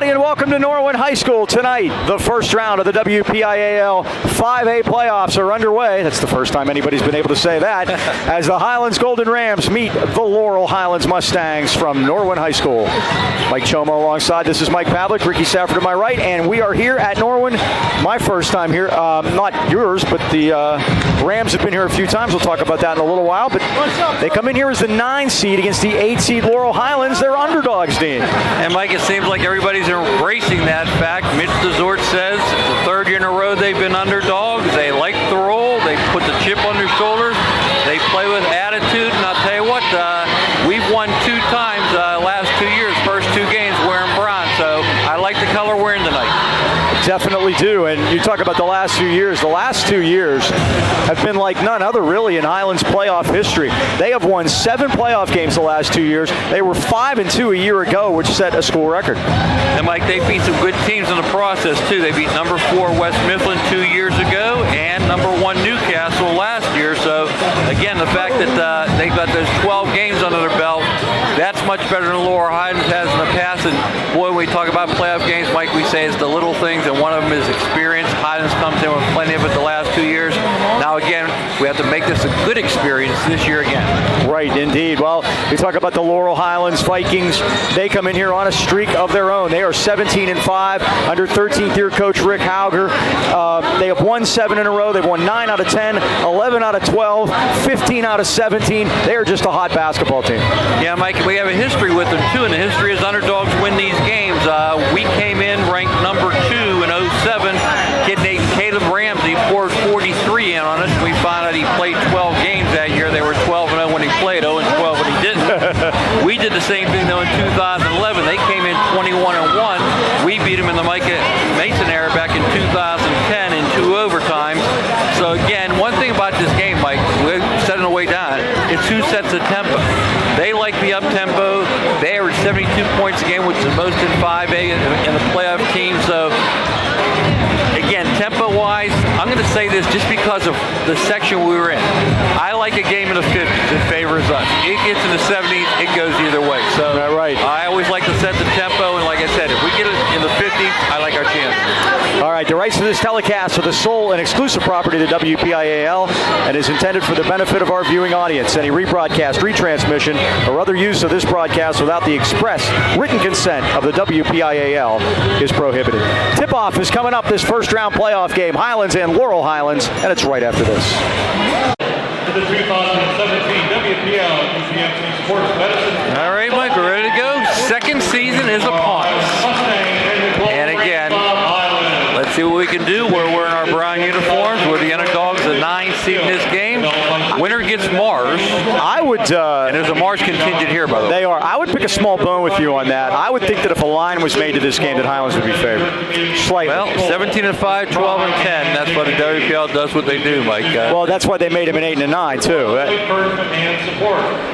everybody, and welcome to Norwin High School. Tonight, the first round of the WPIAL 5A playoffs are underway. That's the first time anybody's been able to say that. As the Highlands Golden Rams meet the Laurel Highlands Mustangs from Norwin High School. Mike Choma alongside. This is Mike Pavlik, Ricky Safford to my right, and we are here at Norwin. My first time here, not yours, but the Rams have been here a few times. We'll talk about that in a little while. But they come in here as the 9 seed against the 8 seed Laurel Highlands. They're underdogs, Dean. And Mike, it seems like everybody's embracing that fact. Mitch DeZort says it's the third year in a row they've been underdogs. They like the role. They put the chip on their shoulders. They play with attitude. And I'll tell you what, we've won 2 times last 2 years. First 2 games wearing bronze. So I like the color we're in tonight. Definitely do. And you talk about the last few years. The last 2 years have been like none other really in Highlands playoff history. They have won 7 playoff games the last 2 years. They were 5-2 a year ago, which set a school record. And Mike, they beat some good teams in the process too. They beat number 4 West Mifflin 2 years ago and number 1 Newcastle last year. So again, the fact that they've got those 12 games under their belt, that's much better than Laurel Highlands has in the past. And boy, when we talk about playoff games, Mike, we say it's the little things, and one of them is experience. Highlands comes in with plenty of it the last 2 years. Now again, we have to make this a good experience this year again. Right, indeed. Well, we talk about the Laurel Highlands Vikings. They come in here on a streak of their own. They are 17-5 under 13th year coach Rick Hauger. They have won 7 in a row. They've won 9 out of 10, 11 out of 12, 15 out of 17. They are just a hot basketball team. Yeah, Mike, we have a history with them too, and the history is underdogs win these games. We came in ranked number 2 in 07. Kid named Caleb Ramsey poured 43 in on us. We found out he played 12 games that year. They were 12-0 when he played, 0-12 when he didn't. We did the same thing though in 2011. They came in 21-1. We beat them in the Micah Mason era back in 2010 in 2 overtimes. So again, one thing about this game, Mike, we said on the way down, it's who sets the tempo. They like the up-tempo. They average 72 points a game, which is the most in 5A in the playoff team. So again, tempo-wise, I'm going to say this just because of the section we were in. I like a game in the 50s. It favors us. It gets in the 70s, it goes either way. So right. I always like to set the tempo, and like I said, if we get it in the 50s, I like our chances. All right, the rights to this telecast are the sole and exclusive property of the WPIAL and is intended for the benefit of our viewing audience. Any rebroadcast, retransmission, or other use of this broadcast without the express written consent of the WPIAL is prohibited. Tip-off is coming up this first round playoff game, Highlands and Laurel Highlands, and it's right after this. To the 2017 WPL UCMC Sports Medicine. All right, Mike, we're ready to go. Second season is upon us. And again, let's see what we can do. We're wearing our brown uniforms. We're the underdogs, the 9 seed in this game. Winner gets Mars. I would... and there's a Mars contingent here, by the way. They are. I would pick a small bone with you on that. I would think that if a line was made to this game, that Highlands would be favored. Slightly. Well, 17-5, 12-10. That's why the WPL does what they do, Mike. Well, that's why they made him an 8-9 too.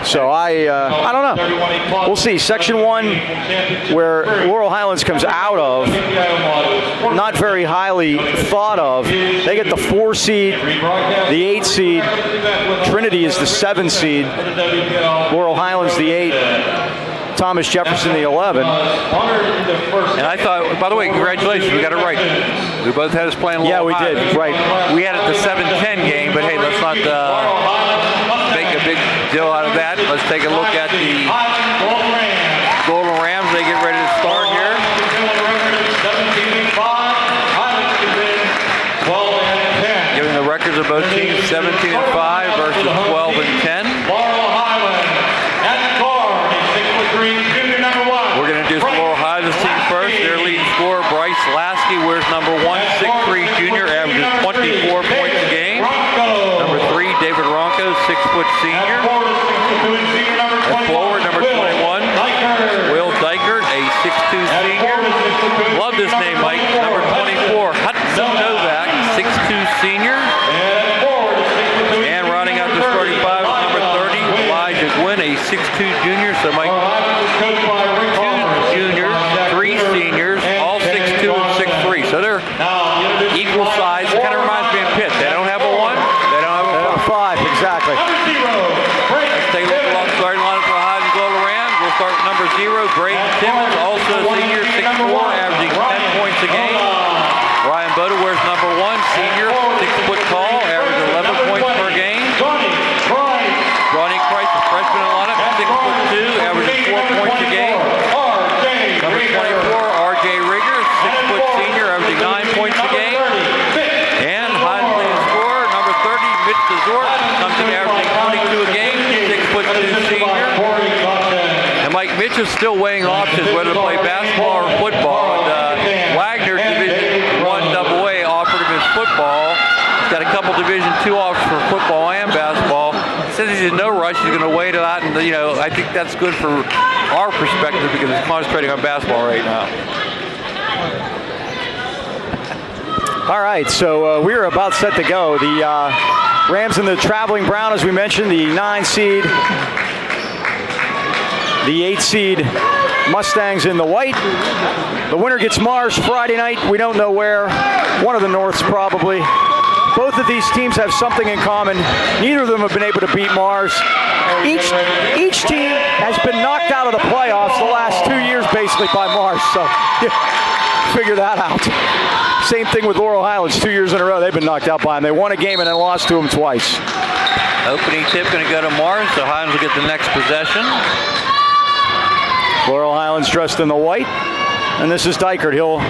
So I don't know. We'll see. Section 1, where Laurel Highlands comes out of, not very highly thought of. They get the 4 seed, the 8 seed. Trinity is the 7 seed. Laurel Highlands the 8. Thomas Jefferson the 11. And I thought, by the way, congratulations, we got it right. We both had us playing Laurel. Yeah, we did. Right. We had it the 7-10 game, but hey, let's not make a big deal out of that. Let's take a look at the Golden Rams. They get ready to start here. Giving the records of both teams 17-5 versus 12-10. We're going to do Laurel Highlands team first. Their leading scorer, Bryce Lasky, wears number 1, 6'3" junior, averages 24 points a game. Number 3, David Ronco, 6-foot senior. At forward, number 21, Will Dykert, a 6'2" senior. Love this name, Mike. Number 24, Hudson Novak, 6'2" senior. And rounding out the starting 5 is number 30, Elijah Gwynn, a 6'2" junior. So, Mike, 2 juniors, 3 seniors, all 6'2" and 6'3". So they're equal size. Kind of reminds me of Pitt. They don't have a 1. They don't have a 5. Exactly. Let's take a look at the starting lineup for the Highlands Golden Rams. We'll start number 0, Braden Timmons, also a senior, 6'4", averaging 10 points a game. Ryan Boda wears number 1, senior, 6 foot tall, averaging 11 points per game. Johnny Christ, a freshman in lineup, 6'2", averaging 4 points a game. Number 24, R.J. Rigger, 6 foot senior, averaging 9 points a game. And highest leading scorer, number 30, Mitch Desort, comes in averaging 22 a game, 6'2" senior. And Mike, Mitch is still weighing options whether to play basketball or football. And Wagner, Division I AA, offered him his football. He's got a couple Division II offers for football and basketball. Since he's in no rush, he's going to wait it out, and I think that's good for our perspective because he's concentrating on basketball right now. All right, so we're about set to go. The Rams in the traveling brown, as we mentioned, the 9 seed. The 8 seed Mustangs in the white. The winner gets Mars Friday night. We don't know where. One of the Norths probably. Both of these teams have something in common. Neither of them have been able to beat Mars. Each team has been knocked out of the playoffs the last 2 years basically by Mars. So figure that out. Same thing with Laurel Highlands. 2 years in a row they've been knocked out by them. They won a game and then lost to them twice. Opening tip going to go to Mars, so Highlands will get the next possession. Laurel Highlands dressed in the white. And this is Dykert. He'll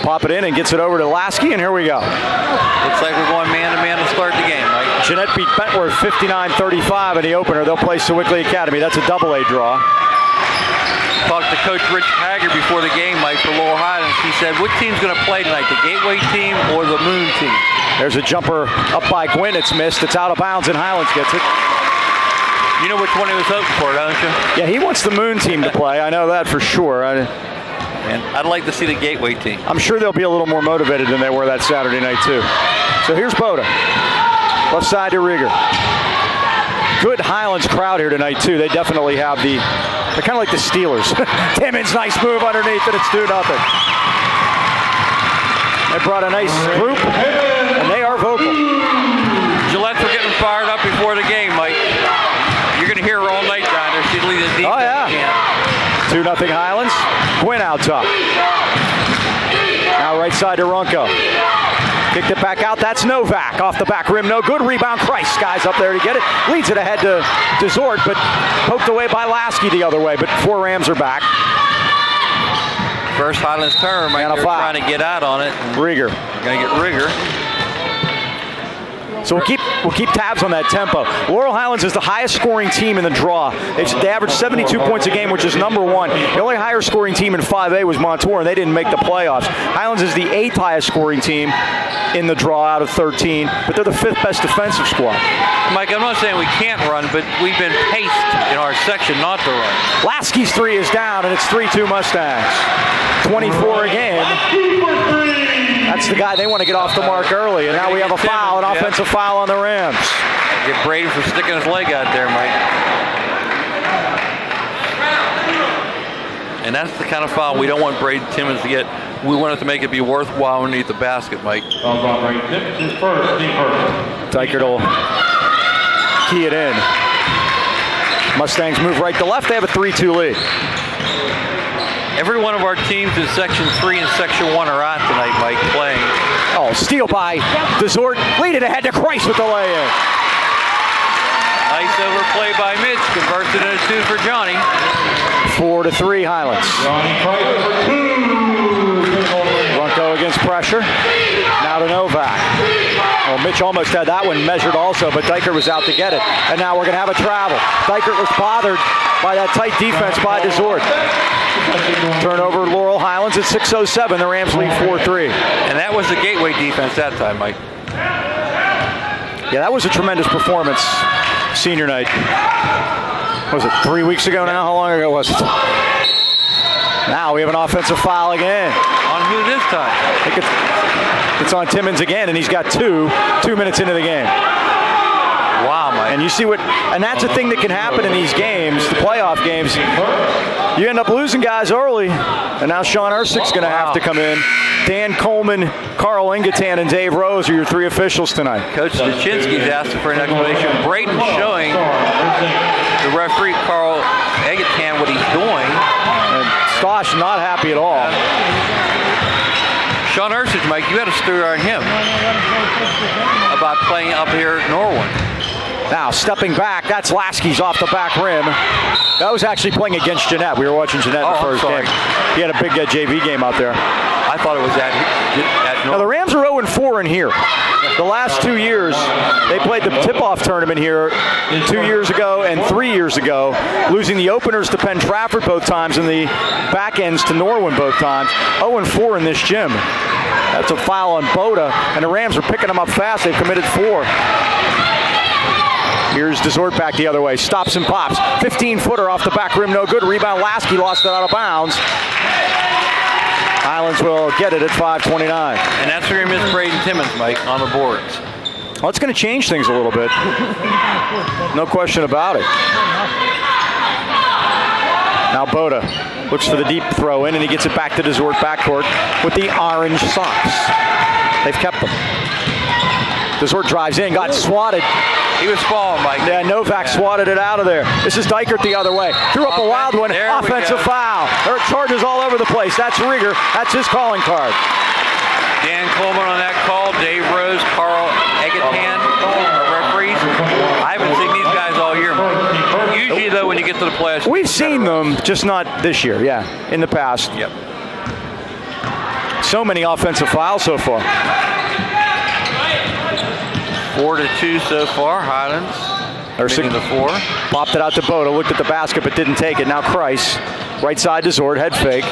pop it in and gets it over to Lasky, and here we go. Looks like we're going man-to-man to start the game, Mike. Jeanette beat Bentworth 59-35 in the opener. They'll play Sewickley Academy. That's a AA draw. Talked to Coach Rich Hager before the game, Mike, for Laurel Highlands. He said, what team's going to play tonight, the Gateway team or the Moon team? There's a jumper up by Gwynn. It's missed. It's out of bounds, and Highlands gets it. You know which one he was hoping for, don't you? Yeah, he wants the Moon team to play. I know that for sure. And I'd like to see the Gateway team. I'm sure they'll be a little more motivated than they were that Saturday night, too. So here's Boda. Left side to Rieger. Good Highlands crowd here tonight, too. They definitely have they're kind of like the Steelers. Timmons, nice move underneath, and it's 2-0. They brought a nice group, and they are vocal. Gillette's were getting fired up before the game, Mike. You're going to hear her all night down there. She's leading the defense. Oh, yeah. 2-0 Highlands. Gwynn out top. Now right side to Runco. Kicked it back out. That's Novak. Off the back rim. No good. Rebound. Christ. Guys up there to get it. Leads it ahead to Zort, but poked away by Lasky the other way. But 4 Rams are back. First Highlands turn. Mike, they're trying to get out on it. Rieger. Going to get Rieger. So we'll keep tabs on that tempo. Laurel Highlands is the highest scoring team in the draw. They average 72 points a game, which is number 1. The only higher scoring team in 5A was Montour, and they didn't make the playoffs. Highlands is the 8th highest scoring team in the draw out of 13, but they're the 5th best defensive squad. Mike, I'm not saying we can't run, but we've been paced in our section not to run. Lasky's 3 is down, and it's 3-2 Mustangs. 24 a game. That's the guy they want to get off the mark early, and now we have a foul, an offensive foul on the Rams. Get Braden for sticking his leg out there, Mike. And that's the kind of foul we don't want Braden Timmons to get. We want it to make it be worthwhile underneath the basket, Mike. Dykert will key it in. Mustangs move right to left. They have a 3-2 lead. Every one of our teams in Section 3 and Section 1 are out tonight, Mike, playing. Oh, steal by Desort. Lead it ahead to Christ with the lay-in. Nice overplay by Mitch. Converts it into 2 for Johnny. 4-3 Highlands. Runco against pressure. Now to Novak. Well, Mitch almost had that one measured also, but Dykert was out to get it. And now we're going to have a travel. Dykert was bothered by that tight defense by Desort. Turnover Laurel Highlands at 6:07. The Rams lead 4-3. And that was the Gateway defense that time, Mike. Yeah, that was a tremendous performance senior night. What was it, 3 weeks ago now? How long ago was it? Now we have an offensive foul again. On who this time? I think it's on Timmons again, and he's got 2 minutes into the game. Wow, Mike. And you see and that's a thing that can happen in these games, the playoff games. You end up losing guys early, and now Sean Ersick's going to have to come in. Dan Coleman, Carl Ingatan, and Dave Rose are your 3 officials tonight. Coach Stachinski's asking for an explanation. Braden showing the referee, Carl Eggatan, what he's doing. And Stosh not happy at all. Sean Ursich, Mike, you had a story on him about playing up here at Norwin. Now stepping back, that's Lasky's off the back rim. That was actually playing against Jeanette. We were watching Jeanette in the first game. He had a big JV game out there. I thought it was at Norwin. Now the Rams are 0-4 in here. The last 2 years, they played the tip-off tournament here 2 years ago and 3 years ago, losing the openers to Penn Trafford both times and the back ends to Norwin both times. 0-4 in this gym. That's a foul on Boda, and the Rams are picking them up fast. They've committed 4. Here's Desort back the other way. Stops and pops. 15-footer off the back rim, no good. Rebound, Lasky lost it out of bounds. Highlands will get it at 5:29. And that's where you miss Braden Timmons, Mike, on the boards. Well, it's going to change things a little bit. No question about it. Now Boda looks for the deep throw in, and he gets it back to Desort backcourt with the orange socks. They've kept them. Desort drives in, got swatted. He was falling, Mike. Yeah, Novak swatted it out of there. This is Dykert the other way. Threw up a wild one. Offensive foul. There are charges all over the place. That's Rieger. That's his calling card. Dan Coleman on that call. Dave Rose, Carl Eggatan, our referees. I haven't seen these guys all year, Mike. Usually, though, when you get to the playoffs, we've seen them, just not this year. Yeah, in the past. Yep. So many offensive fouls so far. 4-2 so far. Highlands making the 4. Popped it out to Boda. Looked at the basket but didn't take it. Now Kreis. Right side to Zord. Head fake.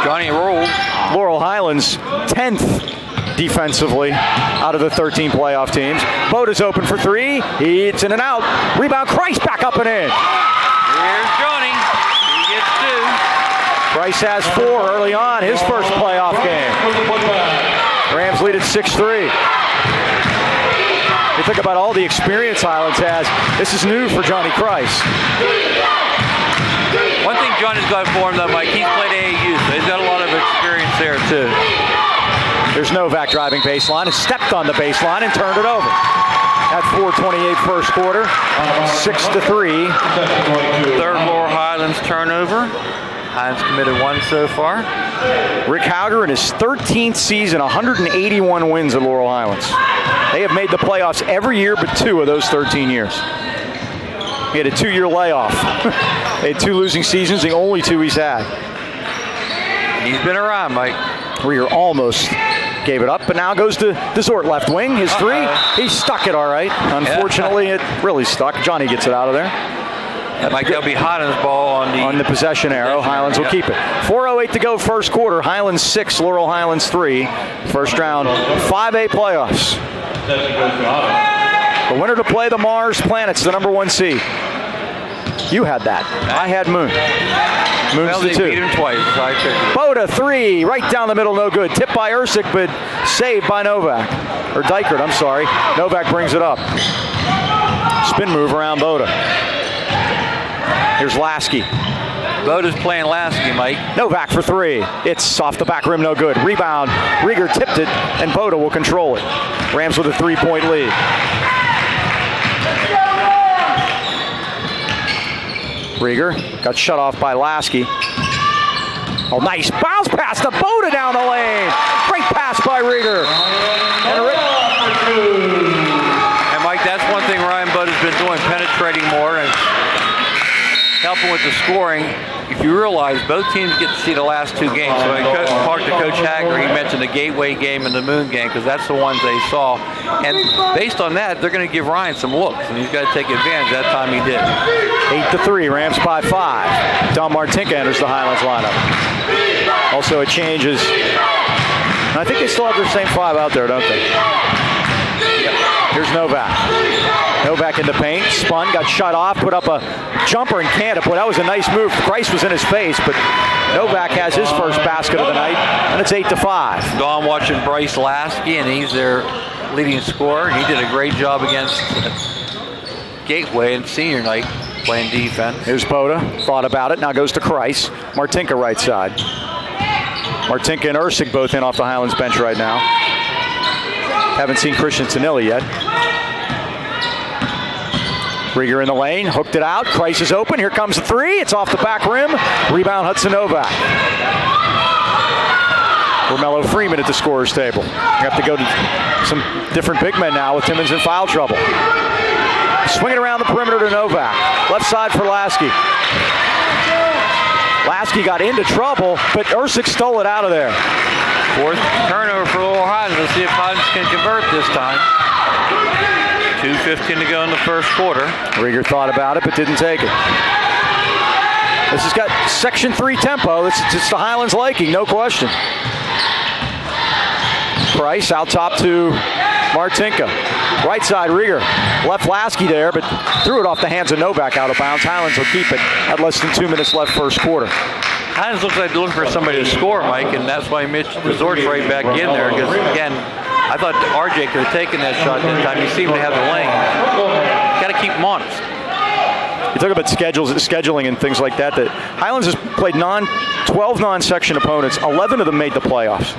Johnny rolled. Laurel Highlands 10th defensively out of the 13 playoff teams. Boda's open for 3. It's in and out. Rebound. Kreis back up and in. Here's Johnny. He gets 2. Kreis has 4 early on. His first playoff game. Rams lead at 6-3. You think about all the experience Highlands has. This is new for Johnny Kreis. One thing Johnny's got for him, though, Mike, he's played AAU, so he's got a lot of experience there, too. There's Novak driving baseline and stepped on the baseline and turned it over. At 4:28 first quarter, 6-3. Third Laurel Highlands turnover. Highlands committed 1 so far. Rick Hauger in his 13th season, 181 wins at Laurel Highlands. They have made the playoffs every year but 2 of those 13 years. He had a 2-year layoff. They had 2 losing seasons, the only 2 he's had. He's been around, Mike. Rieger almost gave it up, but now goes to Desort left wing. His 3, he stuck it all right. Unfortunately, it really stuck. Johnny gets it out of there. Mike, that'll be Highlands ball on the possession arrow. Highlands will keep it. 4:08 to go first quarter. Highlands 6, Laurel Highlands 3. First round 5A playoffs. The winner to play the Mars Planets, the number 1 seed. You had that. I had Moon. Moon's the 2. Beat him twice. Boda 3, right down the middle, no good. Tipped by Ursich, but saved by Novak. Or Dykert, I'm sorry. Novak brings it up. Spin move around Boda. Here's Lasky. Boda's playing Lasky, Mike. Novak for 3. It's off the back rim, no good. Rebound. Rieger tipped it, and Boda will control it. Rams with a 3-point lead. Rieger got shut off by Lasky. Oh, nice bounce pass to Boda down the lane. Great pass by Rieger. And Mike, that's one thing Ryan Boda's been doing, penetrating more and helping with the scoring. If you realize both teams get to see the last 2 games. So I talked to Coach Hager, he mentioned the Gateway game and the Moon game because that's the ones they saw. And based on that, they're going to give Ryan some looks, and he's got to take advantage. That time he did. 8-3, Rams by 5. Don Martinka enters the Highlands lineup. Also it changes. And I think they still have their same 5 out there, don't they? Yep. Here's Novak. Novak in the paint, spun, got shut off, put up a jumper and can't. Boy, that was a nice move. Kreis was in his face, but Novak has his first basket of the night, and it's 8-5. Don watching Bryce Lasky, and he's their leading scorer. He did a great job against Gateway in senior night playing defense. Here's Boda, thought about it, now goes to Kreis. Martinka right side. Martinka and Ursich both in off the Highlands bench right now. Haven't seen Christian Tanilli yet. Rieger in the lane, hooked it out. Kreis is open. Here comes the three. It's off the back rim. Rebound Hudson Novak. Romello Freeman at the scorer's table. We have to go to some different big men now with Timmons in foul trouble. Swing it around the perimeter to Novak. Left side for Lasky. Lasky got into trouble, but Ersic stole it out of there. Fourth turnover for Laurel Highlands. Let's see if Highlands can convert this time. 2:15 to go in the first quarter. Rieger thought about it, but didn't take it. This has got Section 3 tempo. It's the Highlands liking, no question. Price out top to Martinka. Right side, Rieger. Left Lasky there, but threw it off the hands of Novak out of bounds. Highlands will keep it at less than 2 minutes left first quarter. Highlands looks like they're looking for somebody to score, Mike, and that's why Mitch resorts right back in there. Because, again, I thought RJ could have taken that shot that time. He seemed to have the lane. Got to keep him honest. You talk about scheduling and things like that. That Highlands has played 12 non-section opponents. 11 of them made the playoffs.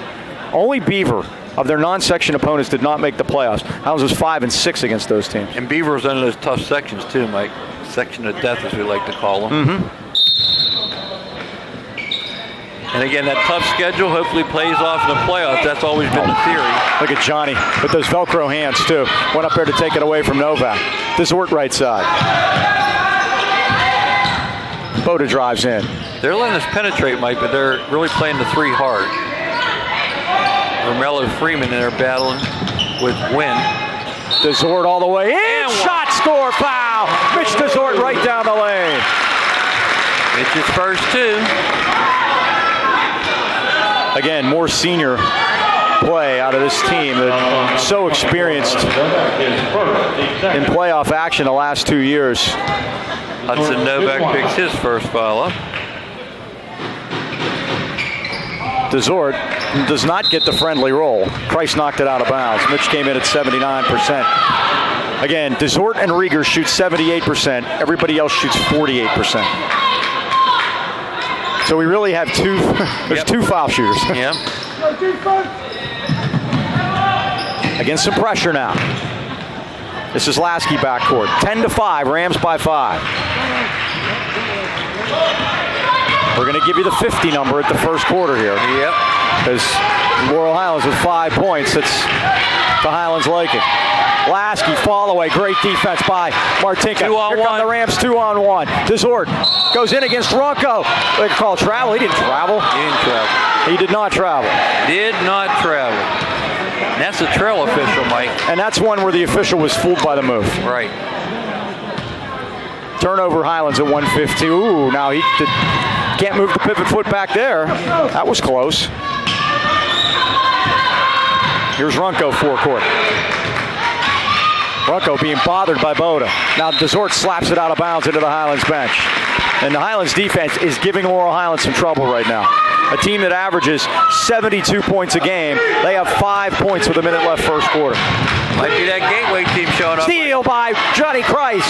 Only Beaver of their non-section opponents did not make the playoffs. Highlands was 5-6 against those teams. And Beaver was under those tough sections too, Mike. Section of death, as we like to call them. Mm-hmm. And again, that tough schedule hopefully plays off in the playoffs. That's always been the theory. Look at Johnny with those Velcro hands too. Went up there to take it away from Novak. Desort right side. Boda drives in. They're letting us penetrate, Mike, but they're really playing the three hard. Romello Freeman in there battling with Wynn. Desort all the way in. And shot, score, foul. Mitch Desort right down the lane. Mitch's first two. Again, more senior play out of this team. They're so experienced in playoff action the last 2 years. Hudson Novak picks his first foul up. Desort does not get the friendly roll. Price knocked it out of bounds. Mitch came in at 79%. Again, Desort and Rieger shoot 78%. Everybody else shoots 48%. So we really have two foul shooters. Yep. Against some pressure now. This is Lasky backcourt. 10-5, Rams by 5. We're going to give you the 50 number at the first quarter here. Yep. Because Laurel Highlands with 5 points. That's the Highlands liking. Lasky, fall away. Great defense by Martinka. 2-on-1. Here come the Rams, 2-on-1. Desort goes in against Ronco. They call travel. He didn't travel. He did not travel. Did not travel. And that's a trail official, Mike. And that's one where the official was fooled by the move. Right. Turnover Highlands at 150. Ooh, now he can't move the pivot foot back there. That was close. Here's Runco forecourt. Runco being bothered by Boda. Now Desort slaps it out of bounds into the Highlands bench. And the Highlands defense is giving Laurel Highlands some trouble right now. A team that averages 72 points a game. They have 5 points with a minute left first quarter. Might be that Gateway team showing up. Steal by Johnny Kreis.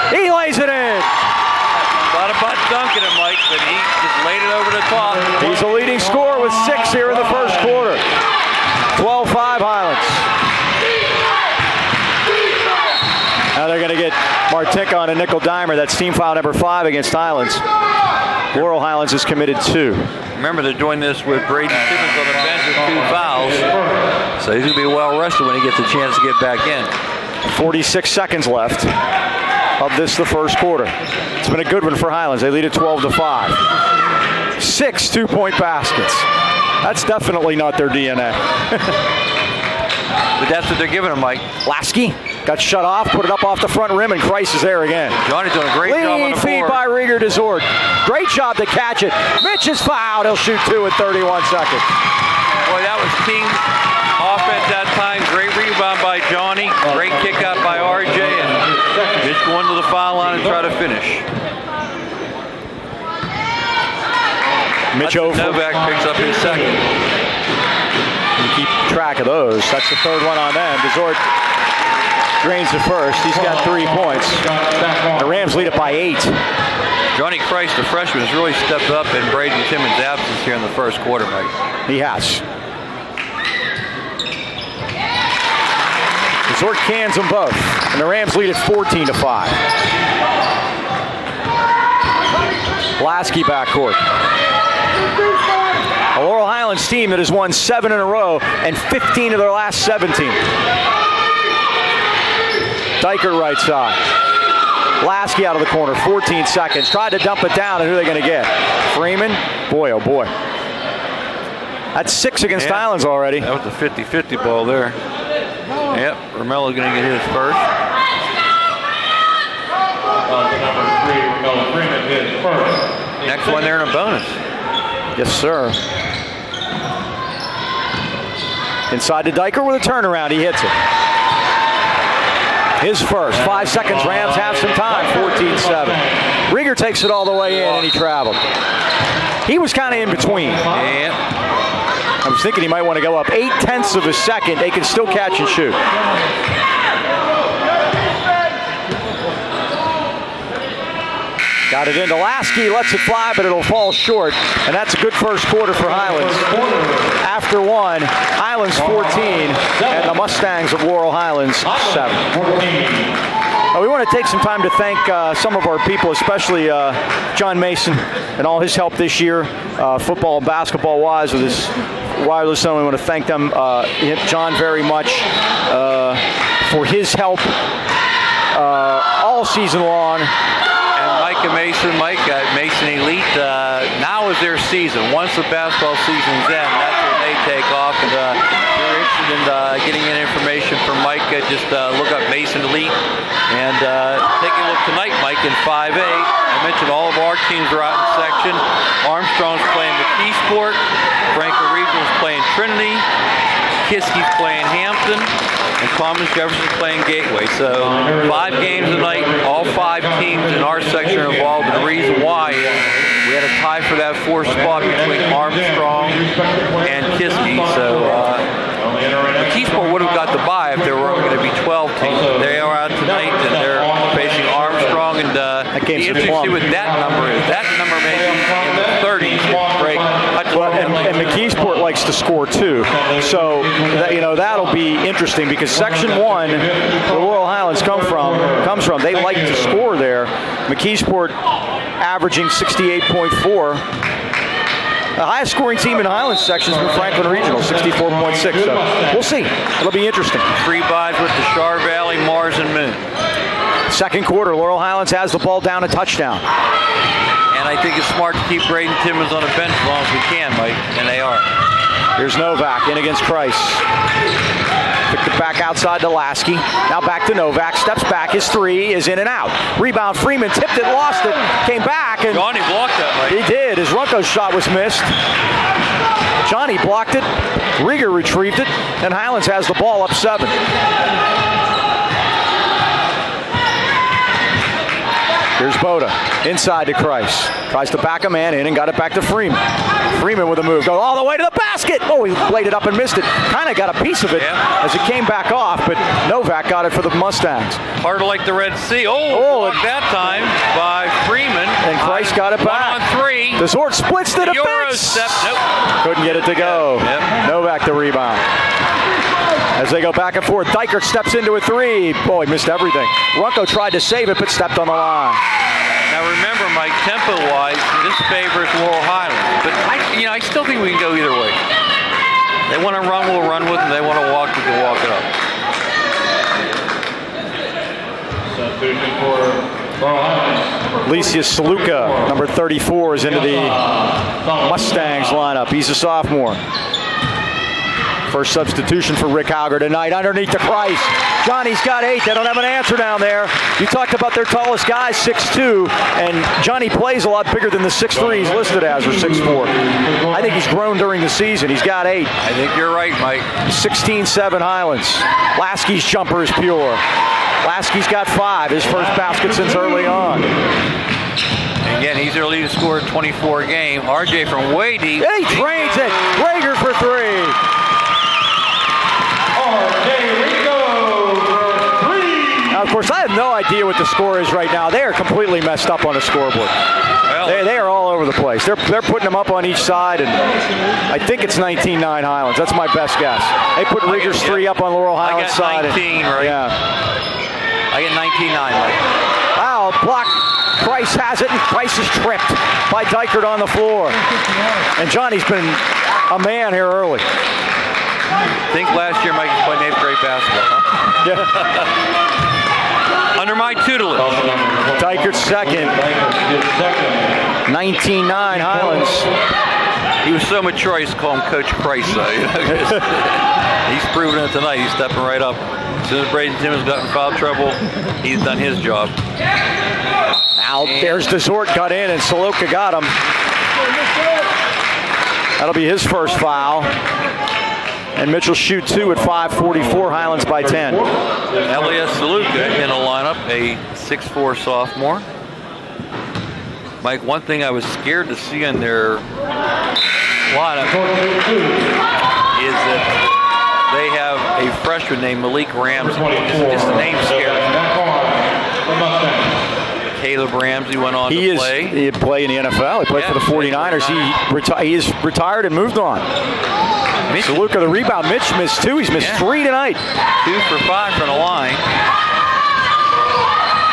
He lays it in. Thought about dunking it, Mike, but he just laid it over the top. He's the leading scorer with 6 here in the first quarter. 12-5 Highlands. Now they're going to get Martinka on a nickel dimer. That's team foul number 5 against Highlands. Laurel Highlands is committed 2. Remember, they're doing this with Braden Simmons on the bench with 2 fouls. So he's going to be well rested when he gets a chance to get back in. 46 seconds left of the first quarter. It's been a good one for Highlands. They lead it 12-5. 6 2-point baskets. That's definitely not their DNA. But that's what they're giving him, Mike. Lasky got shut off, put it up off the front rim, and Kreis is there again. Johnny's doing a great job on the feed board. by Rieger Desort. Great job to catch it. Mitch is fouled. He'll shoot 2 in 31 seconds. Boy, that was team offense that time. Great rebound by Johnny. Great kick out by RJ. And Mitch going to the foul line and try to finish. Mitch over. Novak picks up his second. You keep track of those. That's the third one on them. Desort drains it first. He's got 3 points. The Rams lead it by 8. Johnny Kreis, the freshman, has really stepped up in Braden Timmons' absence here in the first quarter, Mike. He has. Zort cans them both, and the Rams lead at 14-5. Lasky backcourt. A Laurel Highlands team that has won 7 in a row and 15 of their last 17. Dykert right side. Lasky out of the corner, 14 seconds. Tried to dump it down, and who are they going to get? Freeman? Boy, oh boy. That's 6 against Highlands already. That was a 50-50 ball there. Yep, Romelo's going to get his first. Number 3, Romelo Freeman, his first. Next one there in a bonus. Yes, sir. Inside to Dykert with a turnaround. He hits it. His first. 5 seconds. Rams have some time. 14-7. Rieger takes it all the way in, and he traveled. He was kind of in between. Yep. I was thinking he might want to go up 0.8 of a second. They can still catch and shoot. Got it into Lasky, lets it fly, but it'll fall short. And that's a good first quarter for Highlands. After one, Highlands 14, and the Mustangs of Laurel Highlands 7. We want to take some time to thank some of our people, especially John Mason and all his help this year, football and basketball-wise with his wireless zone. We want to thank them, John, very much for his help all season long. Mike at Mason Elite, now is their season. Once the basketball season's in, that's when they take off. And if you're interested in getting any information from Mike, just look up Mason Elite and take a look tonight, Mike, in 5A. I mentioned all of our teams are out in section. Armstrong's playing McKeesport, Franklin Regional's playing Trinity, Kiskey's playing Hampton, and Thomas Jefferson's playing Gateway. So 5 games tonight, all 5 teams in our section are involved. And the reason why is we had a tie for that 4th spot between Armstrong and Kiskey. So McKeesport would have got the bye if there were only going to be 12 teams. But they are out tonight, and they're facing Armstrong. And be interesting to see what that number is. That number may be in the 30s. Break. And McKeesport likes to score too, so that'll be interesting because Section 1, where Laurel Highlands comes from, they like to score there. McKeesport averaging 68.4. The highest scoring team in Highlands section has been Franklin Regional, 64.6. So we'll see. It'll be interesting. 3 buys with the Char Valley, Mars, and Moon. Second quarter, Laurel Highlands has the ball down a touchdown. And I think it's smart to keep Braden Timmons on the bench as long as we can, Mike, and they are. Here's Novak in against Price. Picked it back outside to Lasky. Now back to Novak. Steps back. His 3 is in and out. Rebound. Freeman tipped it, lost it, came back. And Johnny blocked that, Mike. He did. His Runco shot was missed. Johnny blocked it. Rieger retrieved it. And Highlands has the ball up 7. Here's Boda, inside to Kreis. Tries to back a man in and got it back to Freeman. Freeman with a move, go all the way to the basket. Oh, he laid it up and missed it. Kind of got a piece of it as it came back off, but Novak got it for the Mustangs. Hard like the Red Sea. Blocked that time by Freeman. And Kreis got it back. 1 on 3. The Zort splits the defense. Euro step, nope. Couldn't get it to go. Novak the rebound. As they go back and forth, Dykert steps into a 3. Boy, missed everything. Runco tried to save it, but stepped on the line. Now remember, Mike, tempo-wise, this favors Laurel Highlands. But I still think we can go either way. They want to run, we'll run with them. They want to walk, we can walk it up. Substitution for Laurel Highlands. Alicia Saluka, number 34, is into the Mustangs lineup. He's a sophomore. First substitution for Rick Hauger tonight. Underneath the Price. Johnny's got 8. They don't have an answer down there. You talked about their tallest guy, 6'2", and Johnny plays a lot bigger than the 6'3" he's listed as, or 6'4". I think he's grown during the season. He's got 8. I think you're right, Mike. 16-7 Highlands. Lasky's jumper is pure. Lasky's got 5. His first basket since early on. Again, he's their leading scorer, 24 a game. RJ from way deep. He drains it. Rieger for 3. Now, of course, I have no idea what the score is right now. They are completely messed up on the scoreboard. Well, They are all over the place. They're putting them up on each side, and I think it's 19-9 Highlands. That's my best guess. They put Rieger's 3 up on Laurel Highlands side. I got 19, right? Yeah. I get 19-9, Mike. Wow, block. Price has it, and Price is tripped by Dykert on the floor. And Johnny's been a man here early. I think last year Mike was playing 8th grade basketball, huh? Yeah. Under my tutelage. Dykert's second. 19-9 Highlands. He was so mature, I used to call him Coach Price, though. He's proven it tonight. He's stepping right up. As soon as Braden Timmons got in foul trouble, he's done his job. Now there's Desort got in, and Saloka got him. That'll be his first foul. And Mitchell shoot 2 at 5:44. Highlands by 10. Elias Saloka in the lineup, a 6'4" sophomore. Mike, one thing I was scared to see in their lineup is that they have a freshman named Malik Ramsey. Just the name scares me. Caleb Ramsey went on to play. He played in the NFL. He played for the 49ers. He is retired and moved on. Saloka the rebound. Mitch missed 2. He's missed 3 tonight. 2 for 5 from the line.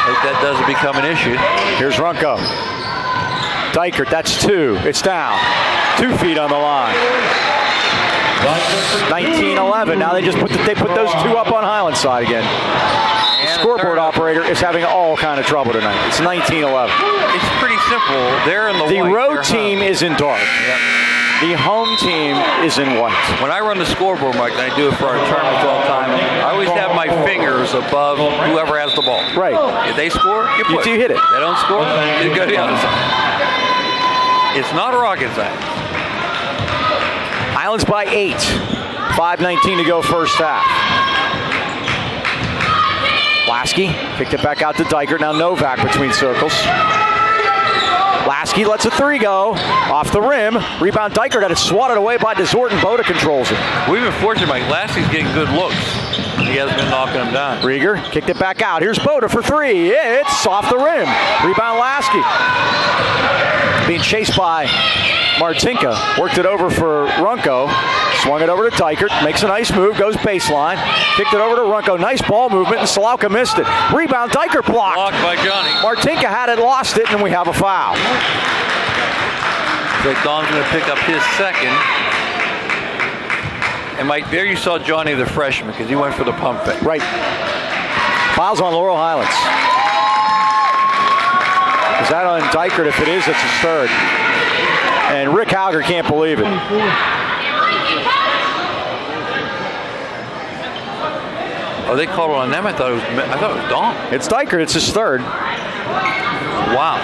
Hope that doesn't become an issue. Here's Runco. Dykert, that's 2. It's down. 2 feet on the line. 19-11. Now they put those 2 up on Highland side again. The scoreboard operator is having all kind of trouble tonight. It's 19-11. It's pretty simple. They're in the white. The road team is in dark. Yep. The home team is in white. When I run the scoreboard, Mike, and I do it for our tournaments all the time, I always have my fingers above whoever has the ball. Right. If they score, you push. You hit it. They don't score, you go to the other side. It's not rocket science. Highlands by 8. 5:19 to go first half. Lasky kicked it back out to Dykert. Now Novak between circles. Lasky lets a 3 go. Off the rim. Rebound Dykert had it swatted away by Desort, and Boda controls it. We've been fortunate, Mike. Lasky's getting good looks. He hasn't been knocking them down. Rieger kicked it back out. Here's Boda for 3. It's off the rim. Rebound Lasky. Being chased by Martinka. Worked it over for Runco. Swung it over to Dykert. Makes a nice move. Goes baseline. Kicked it over to Runco. Nice ball movement, and Saloka missed it. Rebound Dykert blocked. Blocked by Johnny. Martinka had it, lost it, and we have a foul. So Don's going to pick up his second. And Mike, there you saw Johnny the freshman because he went for the pump fake. Right. Fouls on Laurel Highlands. Is that on Dykert? If it is, it's his third. And Rick Hauger can't believe it. Oh, they called it on them? I thought it was Don. It's Dykert. It's his third. Wow.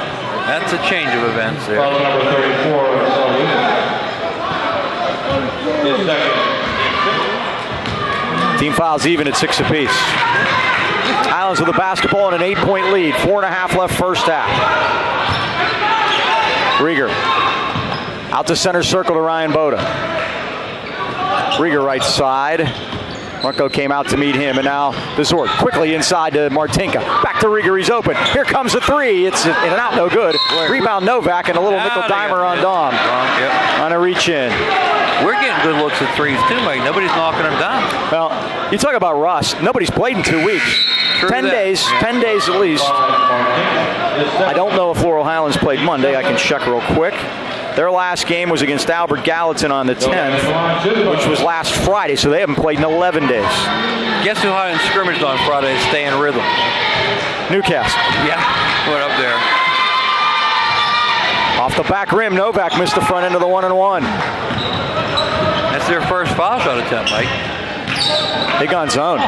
That's a change of events there. Foul number 34, his second. Team fouls even at 6 apiece. Highlands with the basketball and an 8-point lead. 4.5 left first half. Rieger out to center circle to Ryan Boda. Rieger right side. Marco came out to meet him, and now Desort quickly inside to Martinka. Back to Rieger, he's open. Here comes the 3. It's in and out, no good. Rebound Novak, and a little nickel dimer on Dom. Yep. On a reach in. We're getting good looks at 3s too, Mike. Nobody's knocking them down. Well, you talk about rust. Nobody's played in 2 weeks. True 10 that. days, Yeah. 10 days at least. I don't know if Laurel Highlands played Monday. I can check real quick. Their last game was against Albert Gallatin on the 10th, which was last Friday, so they haven't played in 11 days. Guess who Highland scrimmaged on Friday to stay in rhythm? Newcastle. Yeah, went up there. Off the back rim, Novak missed the front end of the 1-and-1. That's their first foul shot attempt, Mike. They gone zone.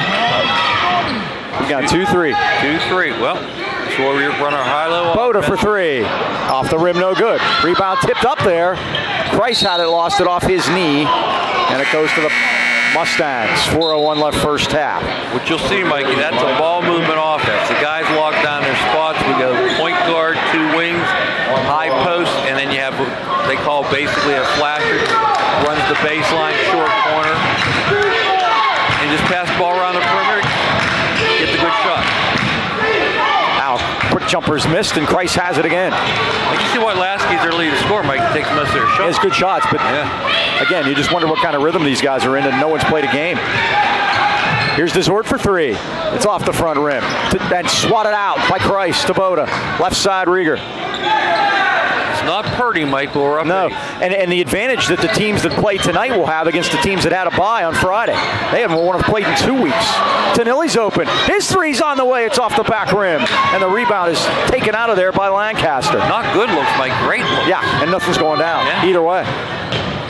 We got 2-3. 2-3. Well, that's where we run our high-low. Boda for 3. Off the rim, no good. Rebound tipped up there. Price had it, lost it off his knee, and it goes to the Mustangs. 4:01 left first half. What you'll see, Mikey, that's a ball movement offense. The guys lock down their spots. We go point guard, 2 wings, high post, and then you have what they call basically a flasher. Runs the baseline, short corner, and just pass the ball around the perimeter. Get the good shot. Now, quick jumper's missed, and Christ has it again. You can see why Lasky's their leading scorer. Mike takes most of their shots. He has good shots, but again, you just wonder what kind of rhythm these guys are in, and no one's played a game. Here's Desort for three. It's off the front rim. And swatted out by Christ to Boda. Left side, Rieger. It's not Purdy, Mike, but we're up. No, and the advantage that the teams that played tonight will have against the teams that had a bye on Friday. They haven't won a played in 2 weeks. Tanilli's open. His three's on the way. It's off the back rim. And the rebound is taken out of there by Lancaster. Not good looks, Mike. Great looks. Yeah, and nothing's going down either way.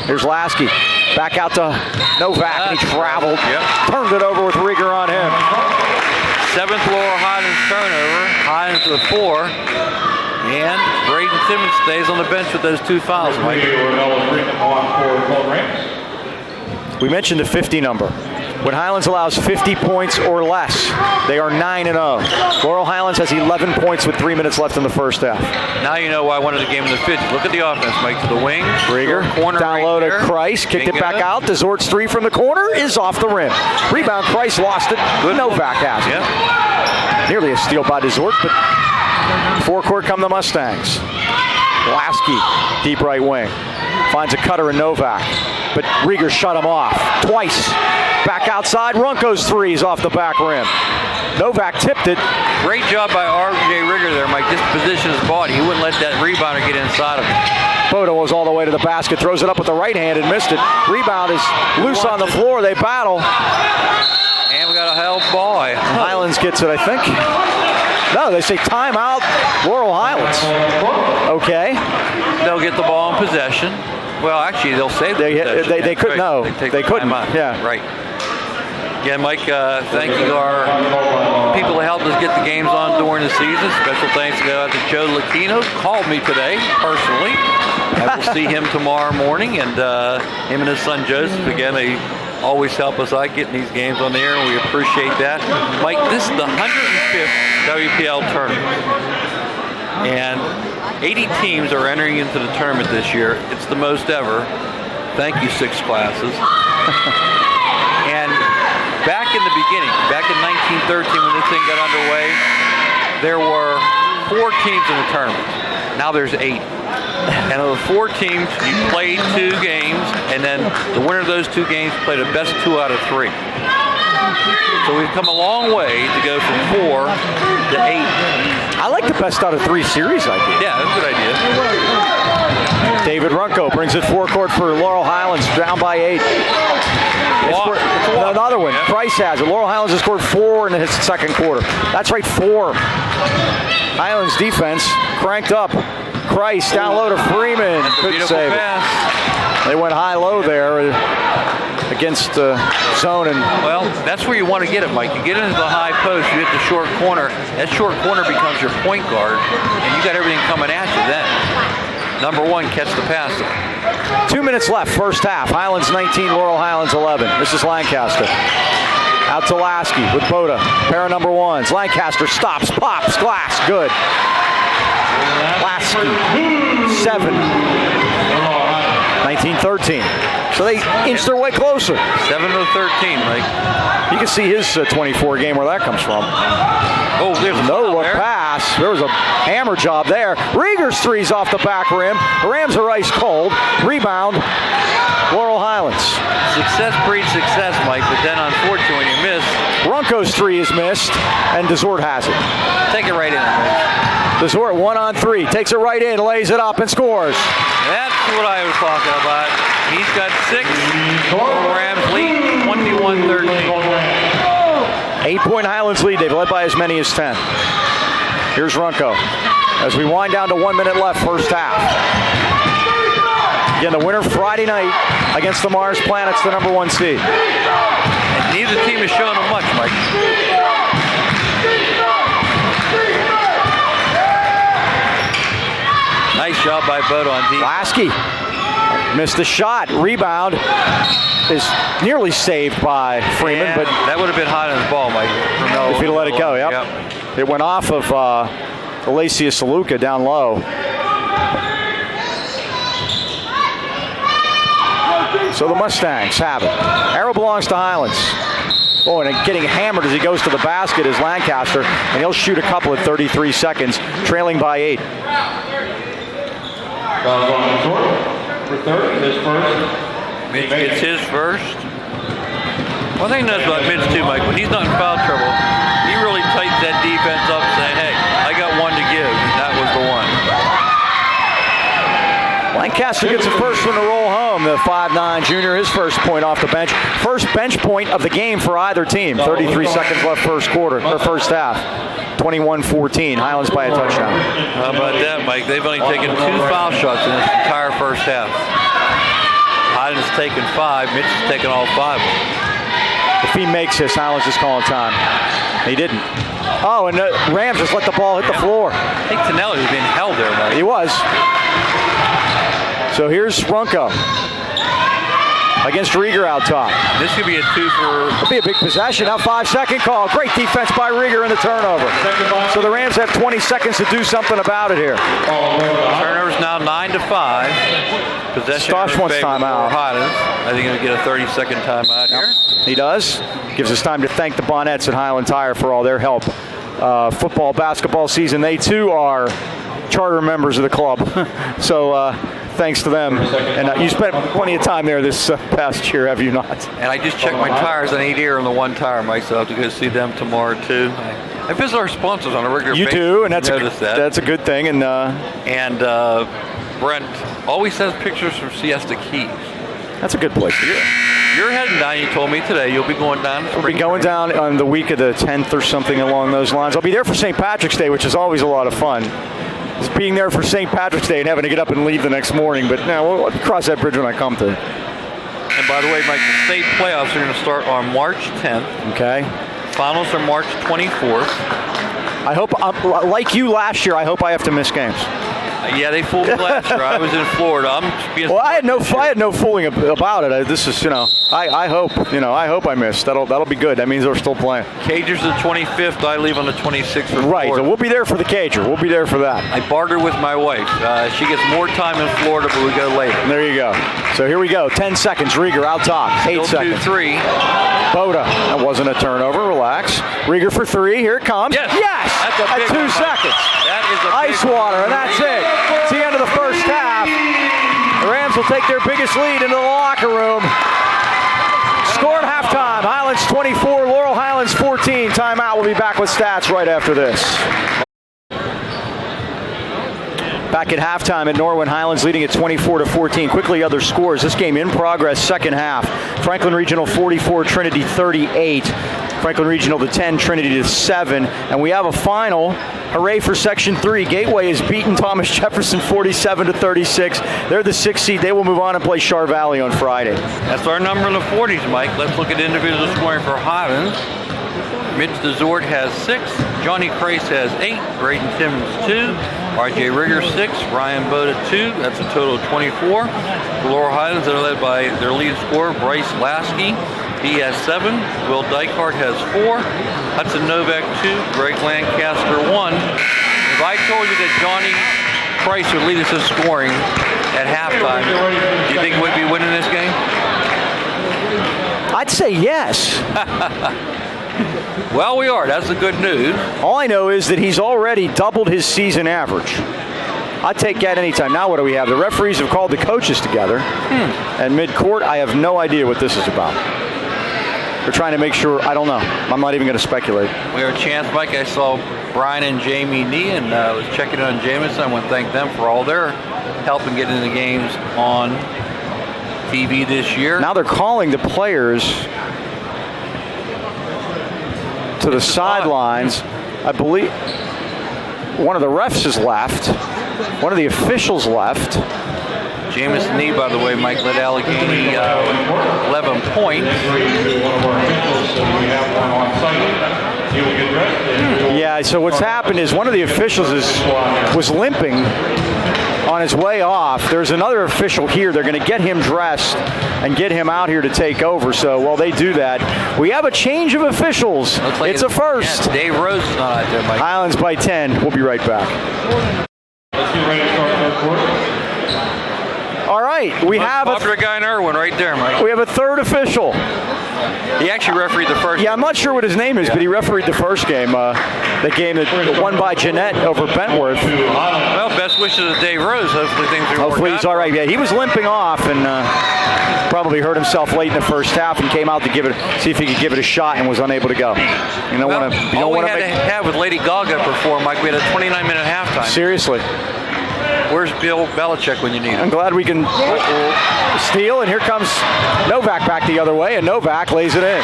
Here's Lasky. Back out to Novak, and he traveled. Turned it over with Rieger on him. 7th Laurel Highlands turnover. Highlands with 4. And Braden Simmons stays on the bench with those 2 fouls, Mike. We mentioned the 50 number. When Highlands allows 50 points or less, they are 9-0. Laurel Highlands has 11 points with 3 minutes left in the first half. Now you know why I wanted the game in the 50s. Look at the offense, Mike, to the wing. Rieger, corner down low to Christ, kicked it back out. Desort's three from the corner is off the rim. Rebound, Christ lost it. Good. Novak has it. Nearly a steal by Desort, but forecourt come the Mustangs. Lasky, deep right wing. Finds a cutter in Novak, but Rieger shut him off twice. Back outside, Runko's three is off the back rim. Novak tipped it. Great job by R.J. Rieger there, Mike. Just position his body. He wouldn't let that rebounder get inside of him. Boda was all the way to the basket, throws it up with the right hand and missed it. Rebound is loose on the floor. They battle. And we got a held ball. Highlands gets it, I think. No, they say timeout, Laurel Highlands. Okay. They'll get the ball in possession. Well, actually, they'll save the possession. They couldn't. No, they couldn't. Yeah, right. Yeah, Mike, thank you to our people that helped us get the games on during the season. Special thanks go out to Joe Latino. Called me today, personally. I will see him tomorrow morning, and him and his son Joseph, again, they always help us out getting these games on the air, and we appreciate that. Mike, this is the 105th WPL tournament. And 80 teams are entering into the tournament this year. It's the most ever. Thank you, 6 classes. And back in the beginning, back in 1913 when this thing got underway, there were 4 teams in the tournament. Now there's 8. And of the 4 teams, you played 2 games, and then the winner of those 2 games played the best 2 out of 3. So we've come a long way to go from 4 to 8. I like the best out of 3 series idea. Yeah, that's a good idea. David Runko brings it forecourt for Laurel Highlands, down by 8. Another one. Price has it. Laurel Highlands has scored 4 in his second quarter. That's right, 4. Highlands defense cranked up. Christ down low to Freeman. Couldn't save it. They went high-low there against zone. And well, that's where you want to get it, Mike. You get into the high post, you hit the short corner. That short corner becomes your point guard, and you got everything coming at you then. Number 1, catch the pass. 2 minutes left, first half. Highlands 19, Laurel Highlands 11. This is Lancaster. Out to Lasky with Boda. Pair of number 1s. Lancaster stops, pops, glass, good. Lasky, 7. 19-13. So they inch their way closer. 7-13, Mike. You can see his 24 game where that comes from. Oh, there's no look pass. There was a hammer job there. Rieger's three's off the back rim. The Rams are ice cold. Rebound, Laurel Highlands. Success breeds success, Mike, but then unfortunately when you miss. Runko's three is missed, and Desort has it. Take it right in, Mike. Desort 1-on-3, takes it right in, lays it up, and scores. That's what I was talking about. He's got 6. Rams lead 21-13. 8-point Highlands lead. They've led by as many as 10. Here's Runko as we wind down to 1 minute left, first half. Again, the winner Friday night against the Mars Planets, the number 1 seed. And neither team has shown them much, Mike. Nice job by Boda on deep. Lasky missed the shot. Rebound is nearly saved by Freeman, and but that would have been hot in his ball, Mike. If he'd let it go, yep. It went off of Alacia Saluka down low. So the Mustangs have it. Arrow belongs to Highlands. Oh, and getting hammered as he goes to the basket is Lancaster, and he'll shoot a couple at 33 seconds, trailing by 8. Fouls on the court. For third, his first. Mitch gets his first. One thing that's about Mitch too, Mike, when he's not in foul trouble, he really tightens that defense up saying, hey, I got one to give. That was the one. Lancaster gets the first one to roll home. The 5'9" junior, his first point off the bench. First bench point of the game for either team. 33 seconds left first half. 21-14. Highlands by a touchdown. How about that, Mike? They've only taken 2 foul shots in this entire first half. Highlands taken 5. Mitch has taken all 5. If he makes this, Highlands is calling time. He didn't. Oh, and the Rams just let the ball hit the floor. I think Tonelli was being held there, Mike. He was. So here's Runco against Rieger out top. This could be a 2 for... It'll be a big possession. Now 5-second call. Great defense by Rieger in the turnover. So the Rams have 20 seconds to do something about it here. Turnovers now 9-5. Possession. Stosh wants timeout. Highlands. I think he'll get a 30-second timeout here. He does. Gives us time to thank the Bonnettes at Highland Tire for all their help. Football, basketball season. They too are charter members of the club. So thanks to them. And you spent plenty of time there this past year, have you not? And I just checked my tires on 8 ear on the one tire, Mike, so I'll have to go see them tomorrow too. I visit our sponsors on a regular basis. You do, and that's a good thing. And Brent always sends pictures from Siesta Keys. That's a good place to go. You're heading down, you told me today. You'll be going down. We'll be going down on the week of the 10th or something along those lines. I'll be there for St. Patrick's Day, which is always a lot of fun. Just being there for St. Patrick's Day and having to get up and leave the next morning. But we'll cross that bridge when I come to it. And by the way, Mike, the state playoffs are going to start on March 10th. Okay. Finals are March 24th. I hope, like you last year, I hope I have to miss games. Yeah, they fooled me last year. I was in Florida. I had no fooling about it. This is, I hope I miss. That'll be good. That means they're still playing. Cagers the 25th. I leave on the 26th for right. Florida. So we'll be there for the Cager. We'll be there for that. I bartered with my wife. She gets more time in Florida, but we go later. There you go. So here we go. 10 seconds. Rieger out top. 8 seconds. 2-3. Boda. That wasn't a turnover. Relax. Rieger for 3. Here it comes. Yes. That's a big 2 seconds. That is a ice water, and that's it. It's the end of the first half. The Rams will take their biggest lead into the locker room. Score at halftime. Highlands 24, Laurel Highlands 14. Timeout. We'll be back with stats right after this. Back at halftime at Norwin, Highlands leading at 24-14. Quickly, other scores. This game in progress, second half. Franklin Regional 44, Trinity 38. Franklin Regional to 10, Trinity to 7. And we have a final. Hooray for Section 3. Gateway has beaten Thomas Jefferson 47-36. They're the 6th seed. They will move on and play Char Valley on Friday. That's our number in the 40s, Mike. Let's look at individual scoring for Highlands. Mitch DeZort has 6. Johnny Price has 8. Braden Timmons 2. R.J. Rieger 6. Ryan Boda 2. That's a total of 24. The Laurel Highlands are led by their lead scorer, Bryce Lasky. He has 7. Will Dykart has 4. Hudson Novak 2. Greg Lancaster 1. If I told you that Johnny Price would lead us in scoring at halftime, do you think we'd be winning this game? I'd say yes. Well, we are. That's the good news. All I know is that he's already doubled his season average. I'd take that anytime. Now what do we have? The referees have called the coaches together. And mid-court, I have no idea what this is about. They're trying to make sure. I don't know. I'm not even going to speculate. We have a chance, Mike. I saw Brian and Jamie Nee, and was checking on Jameson. I want to thank them for all their help in getting the games on TV this year. Now they're calling the players to the sidelines. I believe one of the refs has left. One of the officials left. Jameson Nee, by the way, Mike, led Allegheny 11 points. Yeah, so what's happened is one of the officials was limping on his way off. There's another official here. They're going to get him dressed and get him out here to take over. So while they do that, we have a change of officials. Like it's a first. Yeah, Dave Rose is not out there, Mike. Highlands by 10. We'll be right back. Let's get ready to start third quarter. All right, we have popular guy in Irwin right there, Mike. We have a third official. He actually refereed the first. Yeah, I'm not sure what his name is, but he refereed the first game. The game that won by Jeanette over Bentworth. Well, best wishes to Dave Rose. Hopefully things are Hopefully he's all right. Yeah, he was limping off and probably hurt himself late in the first half and came out to see if he could give it a shot and was unable to go. You don't want to. All we had to have with Lady Gaga perform, Mike, we had a 29-minute halftime. Seriously. Where's Bill Belichick when you need him? I'm glad we can steal, and here comes Novak back the other way, and Novak lays it in.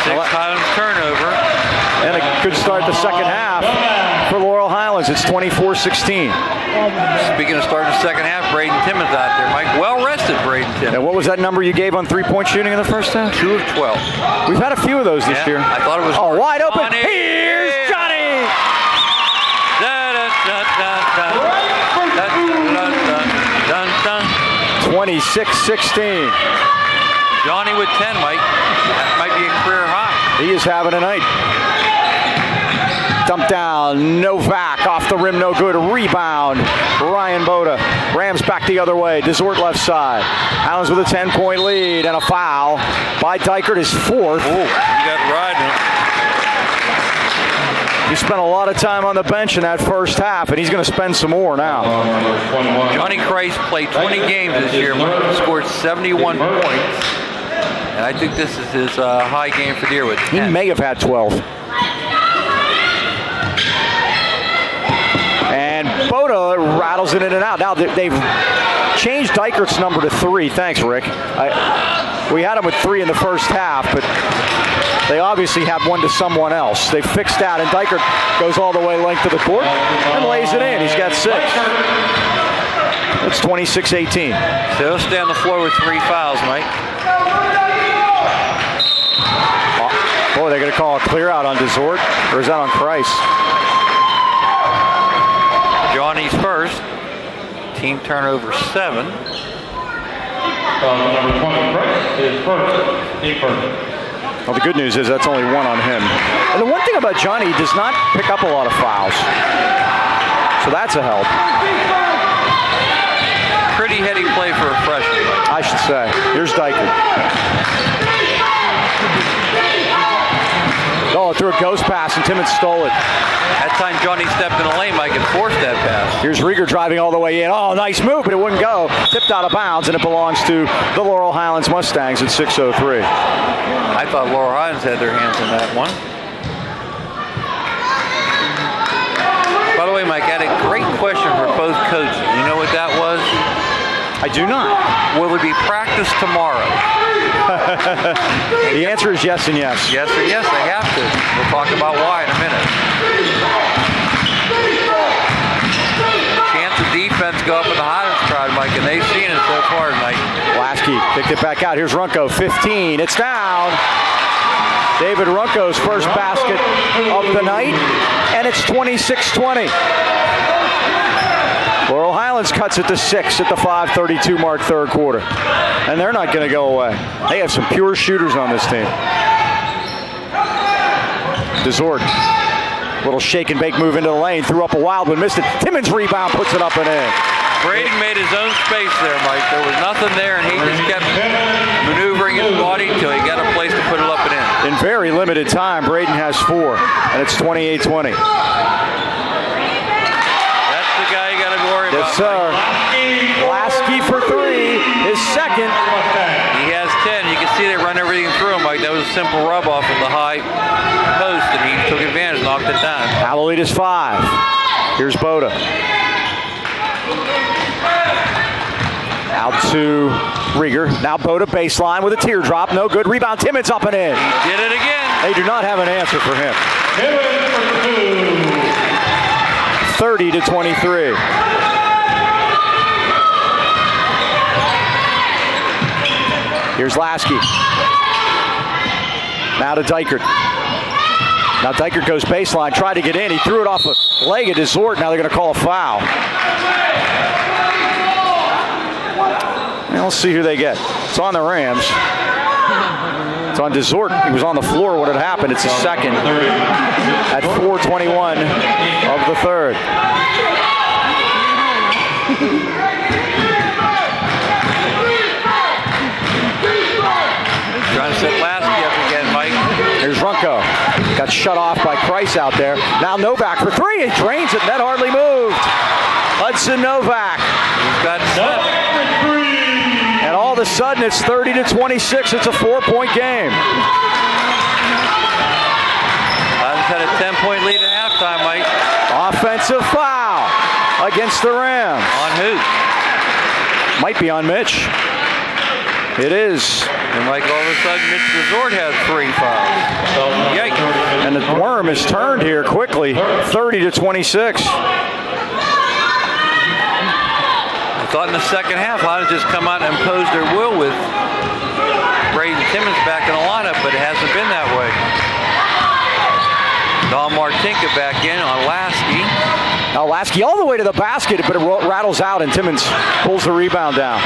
6 Highlands turnover. And a good start the second half for Laurel Highlands. It's 24-16. Speaking of starting the second half, Braden Timmons out there, Mike. Well-rested Braden Timmons. And what was that number you gave on three-point shooting in the first half? 2 of 12. We've had a few of those this year. I thought it was... Oh, wide open. Johnny. Here's Johnny. 26-16. Johnny with 10, Mike. That might be a career high. He is having a night. Dump down, Novak off the rim, no good. Rebound, Ryan Boda. Rams back the other way, Desort left side. Highlands with a 10-point lead and a foul by Dykert, his fourth. Oh, you got riding. He spent a lot of time on the bench in that first half, and he's going to spend some more now. Johnny Christ played 20 games this year, scored 71 points. And I think this is his high game for the year with 10. He may have had 12. And Boda rattles it in and out. Now they've changed Dykert's number to 3. Thanks, Rick. We had him with 3 in the first half, but they obviously have one to someone else. They fixed that, and Dykert goes all the way length of the court and lays it in. He's got 6. It's 26-18. So he'll stay on the floor with 3 fouls, Mike. Boy, they're going to call a clear out on Desort, or is that on Christ? Johnny's first. Team turnover 7. Number 20, Price is first. Team first. Well, the good news is that's only 1 on him. And the one thing about Johnny, he does not pick up a lot of fouls. So that's a help. Pretty heady play for a freshman. I should say. Here's Dykert. Oh, threw a ghost pass, and Timmons stole it. That time Johnny stepped in the lane, Mike, and forced that pass. Here's Rieger driving all the way in. Oh, nice move, but it wouldn't go. Tipped out of bounds, and it belongs to the Laurel Highlands Mustangs at 6:03. I thought Laurel Highlands had their hands on that one. By the way, Mike, I had a great question for both coaches. You know what that was? I do not. Will there be practice tomorrow? The answer is yes and yes. Yes and yes, they have to. We'll talk about why in a minute. Chance of defense go up in the Highlands crowd, Mike, and they've seen it so far tonight. Lasky kicked it back out. Here's Runco, 15. It's down. David Runco's first basket of the night, and it's 26-20. Laurel Highlands cuts it to 6 at the 5:32 mark, third quarter. And they're not going to go away. They have some pure shooters on this team. Desort, little shake and bake move into the lane, threw up a wild one, missed it. Timmons rebound, puts it up and in. Braden made his own space there, Mike. There was nothing there, and he just kept maneuvering his body until he got a place to put it up and in. In very limited time, Braden has 4, and it's 28-20. Yes, sir. Lasky for 3, his second. He has 10. You can see they run everything through him, Mike. That was a simple rub off of the high post, and he took advantage, knocked it down. Hallelujah's 5. Here's Boda. Out to Rieger. Now Boda baseline with a teardrop. No good. Rebound. Timmons up and in. He did it again. They do not have an answer for him. 30-23. Here's Lasky. Now to Dykert. Now Dykert goes baseline, tried to get in. He threw it off a leg of Desort. Now they're going to call a foul. And we'll see who they get. It's on the Rams. It's on Desort. He was on the floor when it happened. It's a second at 4:21 of the third. Trying to Runko. Got shut off by Price out there. Now Novak for three. He drains it. Net hardly moved. Hudson Novak. He's got 7. And all of a sudden, it's 30-26. It's a 4-point game. Highlands had a 10-point lead at halftime, Mike. Offensive foul against the Rams. On who? Might be on Mitch. It is. And Mike, all of a sudden, Mitch Resort has 3 fouls. Yikes. And the worm has turned here quickly, 30-26. I thought in the second half, Highlands just come out and impose their will with Braden Timmons back in the lineup, but it hasn't been that way. Don Martinka back in on Lasky. Now Lasky all the way to the basket, but it rattles out, and Timmons pulls the rebound down.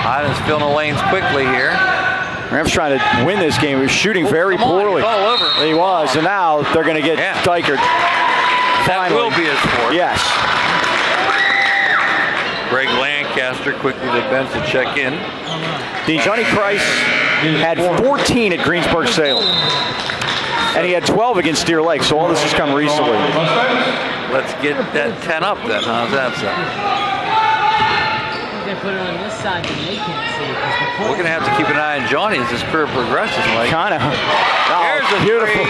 Highlands filling the lanes quickly here. Rams trying to win this game. He was shooting very poorly. He's all over. He was, and now they're going to get Dykert. That will be his fourth. Yes. Greg Lancaster quickly to the bench to check in. Johnny Price had 14 at Greensburg Salem. And he had 12 against Deer Lake, so all this has come recently. Let's get that 10 up then. How's that sound? They put it on this side and they can't see it. We're going to have to keep an eye on Johnny as his career progresses, Mike. Kind of. There's a beautiful.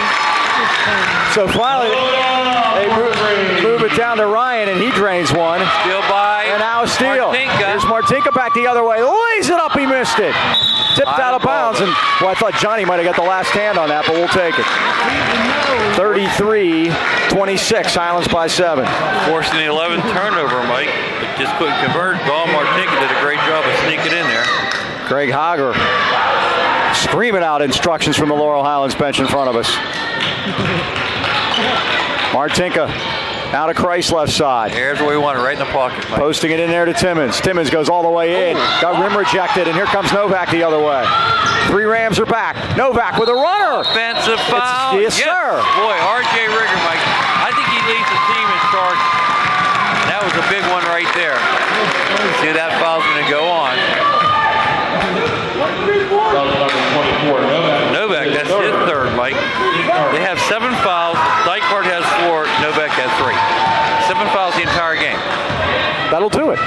So finally, they move it down to Ryan, and he drains one. Steal by And now a steal. Martinka. Here's Martinka back the other way. Lays it up, he missed it. Tipped out of bounds, and well, I thought Johnny might have got the last hand on that, but we'll take it. 33-26, Highlands by 7. Forcing the 11th turnover, Mike, but just couldn't convert. Don Martinka did a great job of sneaking in there. Greg Hager screaming out instructions from the Laurel Highlands bench in front of us. Martinka out of Christ left side. Here's where we want it, right in the pocket, Mike. Posting it in there to Timmons. Timmons goes all the way in. Got rim rejected, and here comes Novak the other way. 3 Rams are back. Novak with a runner. Offensive foul. Yes, sir. Boy, R.J. Rigger, Mike. I think he leads the team in charge. That was a big one right there. See, that foul's going to go on. Novak, that's his third, Mike. They have 7 fouls. Dykart has 4. Novak has 3. 7 fouls the entire game. That'll do it.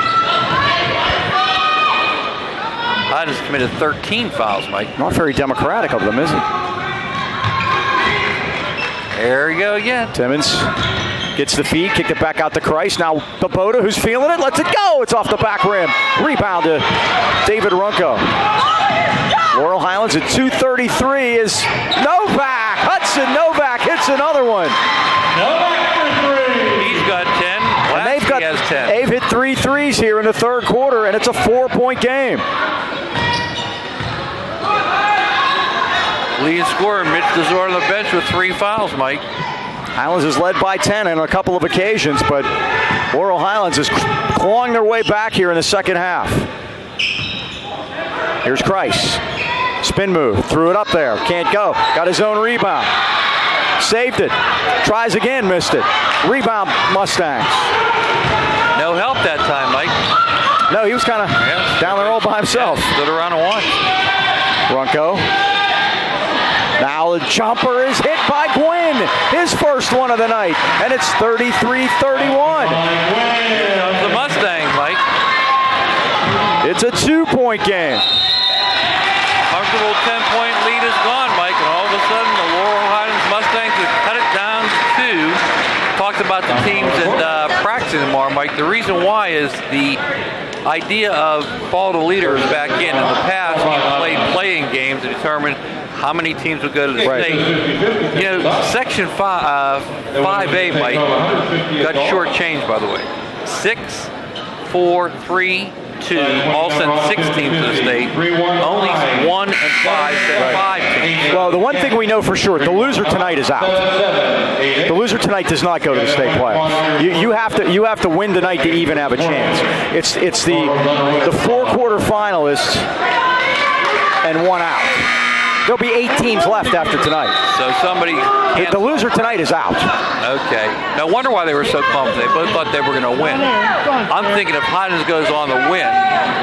I just committed 13 fouls, Mike. Not very democratic of them, is it? There we go again. Timmons gets the feed, kicked it back out to Christ. Now Baboda, who's feeling it, lets it go. It's off the back rim. Rebound to David Runko. Laurel Highlands at 2:33 is Novak. Hudson Novak hits another one. He's got 10. Lasky has 10. They've hit 3 threes here in the third quarter, and it's a 4-point game. Lead scorer Mitch Desor on the bench with 3 fouls, Mike. Highlands is led by 10 on a couple of occasions, but Laurel Highlands is clawing their way back here in the second half. Here's Christ. Spin move. Threw it up there. Can't go. Got his own rebound. Saved it. Tries again. Missed it. Rebound Mustangs. No help that time, Mike. No, he was kind of down there all by himself. Stood around and watched. Runko. Now the jumper is hit by Gwynn. His first one of the night. And it's 33-31. The Mustangs, Mike. It's a 2-point game. Comfortable 10-point lead is gone, Mike, and all of a sudden the Laurel Highlands Mustangs have cut it down to 2. Talked about the teams and practicing tomorrow, Mike. The reason why is the idea of follow the leader is back in. In the past, we played playing games to determine how many teams would go to the state. You know, Section 5A, Mike, got shortchanged, by the way. 6, 4, 3, 2, all sent 6 teams to the state. Only 1 and 5 sent 5 teams. Well, the one thing we know for sure, the loser tonight is out. The loser tonight does not go to the state playoffs. You have to win tonight to even have a chance. It's the 4 quarter finalists and 1 out. There'll be 8 teams left after tonight. So somebody The loser tonight is out. Okay. No wonder why they were so pumped. They both thought they were going to win. I'm thinking if Highlands goes on to win,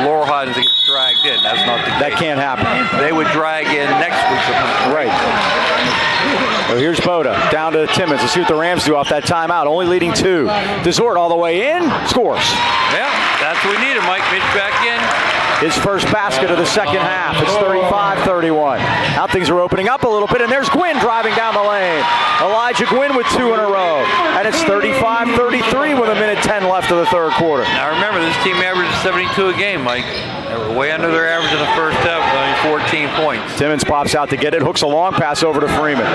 Laurel Highlands gets dragged in. That's not the case. That can't happen. They would drag in next week's opponent. Right. Well, here's Boda down to Timmons. Let's see what the Rams do off that timeout. Only leading 2. Desort all the way in. Scores. Yeah, that's what we needed. Mike Mitch back in. His first basket of the second half. It's 35-31. Now things are opening up a little bit, and there's Gwynn driving down the lane. Elijah Gwynn with 2 in a row. And it's 35-33 with 1:10 left of the third quarter. Now remember, this team averages 72 a game, Mike. They were way under their average in the first half with only 14 points. Timmons pops out to get it, hooks a long pass over to Freeman.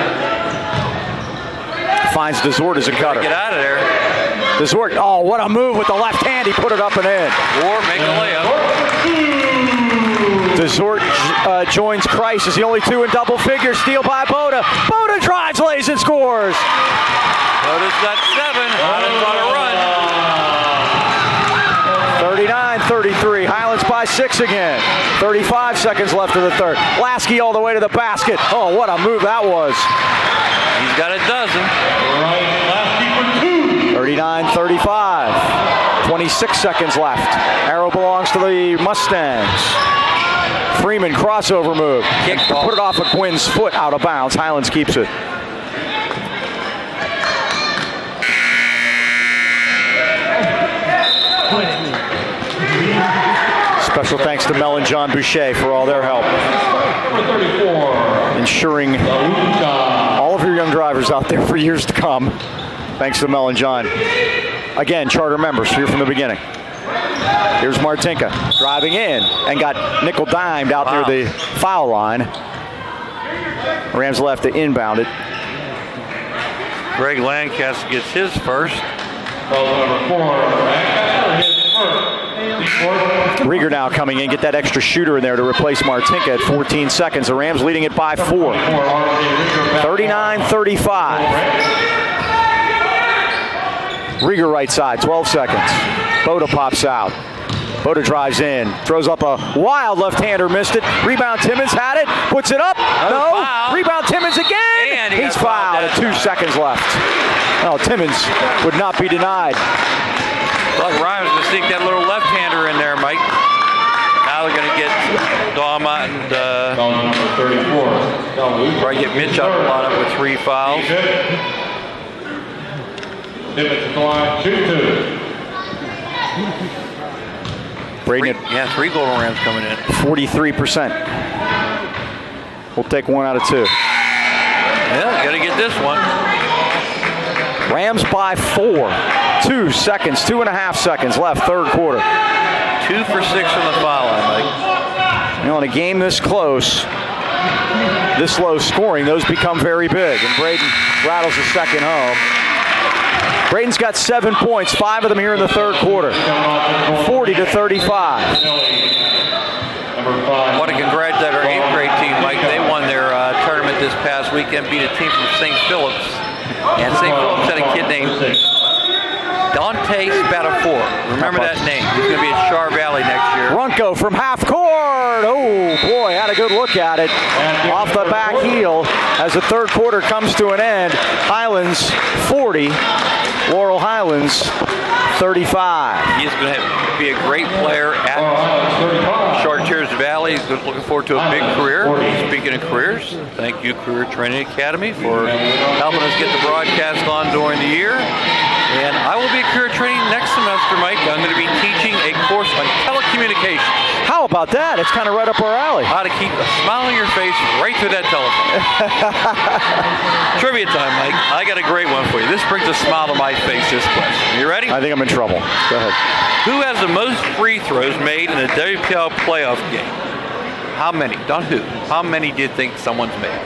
Finds Desort as a cutter. Get out of there. Desort, oh, what a move with the left hand. He put it up and in. Or make a layup. Desort joins Christ as the only 2 in double figures. Steal by Boda. Boda drives, lays, and scores. Boda's got 7. Highlands on a run. 39-33. Highlands by 6 again. 35 seconds left of the third. Lasky all the way to the basket. Oh, what a move that was. He's got a dozen. 39-35. 26 seconds left. Arrow belongs to the Mustangs. Freeman crossover move. Kickball. Put it off of Gwynn's foot out of bounds. Highlands keeps it. Special thanks to Mel and John Boucher for all their help. Ensuring all of your young drivers out there for years to come. Thanks to Mel and John. Again, charter members here from the beginning. Here's Martinka driving in and got nickel-dimed out near the foul line. Rams left to inbound it. Greg Lancaster gets his first. Number 4, Lancaster hits first. Rieger now coming in, get that extra shooter in there to replace Martinka at 14 seconds. The Rams leading it by 4. 39-35. Rieger right side, 12 seconds. Boda pops out. Boda drives in, throws up a wild left-hander, missed it. Rebound, Timmons had it, puts it up. No. Foul. Rebound, Timmons again. And he's fouled at 2 seconds left. Oh, Timmons would not be denied. Well, Ryan's going to sneak that little left-hander in there, Mike. Now they're going to get Dama and Number 34. probably get Mitch out of the lineup with 3 fouls. Timmons line 2-2. Braden Yeah, 3 Golden Rams coming in. 43%. We'll take 1 out of 2. Yeah, got to get this one. Rams by 4. 2 seconds, 2.5 seconds left, third quarter. 2 for 6 from the foul line, Mike. You know, in a game this close, this low scoring, those become very big. And Braden rattles the second home. Braden's got 7 points, 5 of them here in the third quarter. 40-35. I want to congratulate our 8th grade team, Mike. They won their tournament this past weekend, beat a team from St. Phillips. And St. Phillips had a kid named Dante Spatafor. Remember that name. He's going to be at Char Valley next year. Runco from half court. Oh, boy, had a good look at it. Off the back heel as the third quarter comes to an end. Highlands 40, Laurel Highlands 35. He's going to be a great player at Chartiers Valley. He's looking forward to a big career. Speaking of careers, thank you, Career Training Academy, for helping us get the broadcast on during the year. And I will be at career training next semester, Mike. I'm going to be teaching a course on telecommunications. How about that? It's kind of right up our alley. How to keep a smile on your face right through that telephone. Trivia time, Mike. I got a great one for you. This brings a smile to my face, this question. You ready? I think I'm in trouble. Go ahead. Who has the most free throws made in a WPL playoff game? How many? Not who. How many do you think someone's made?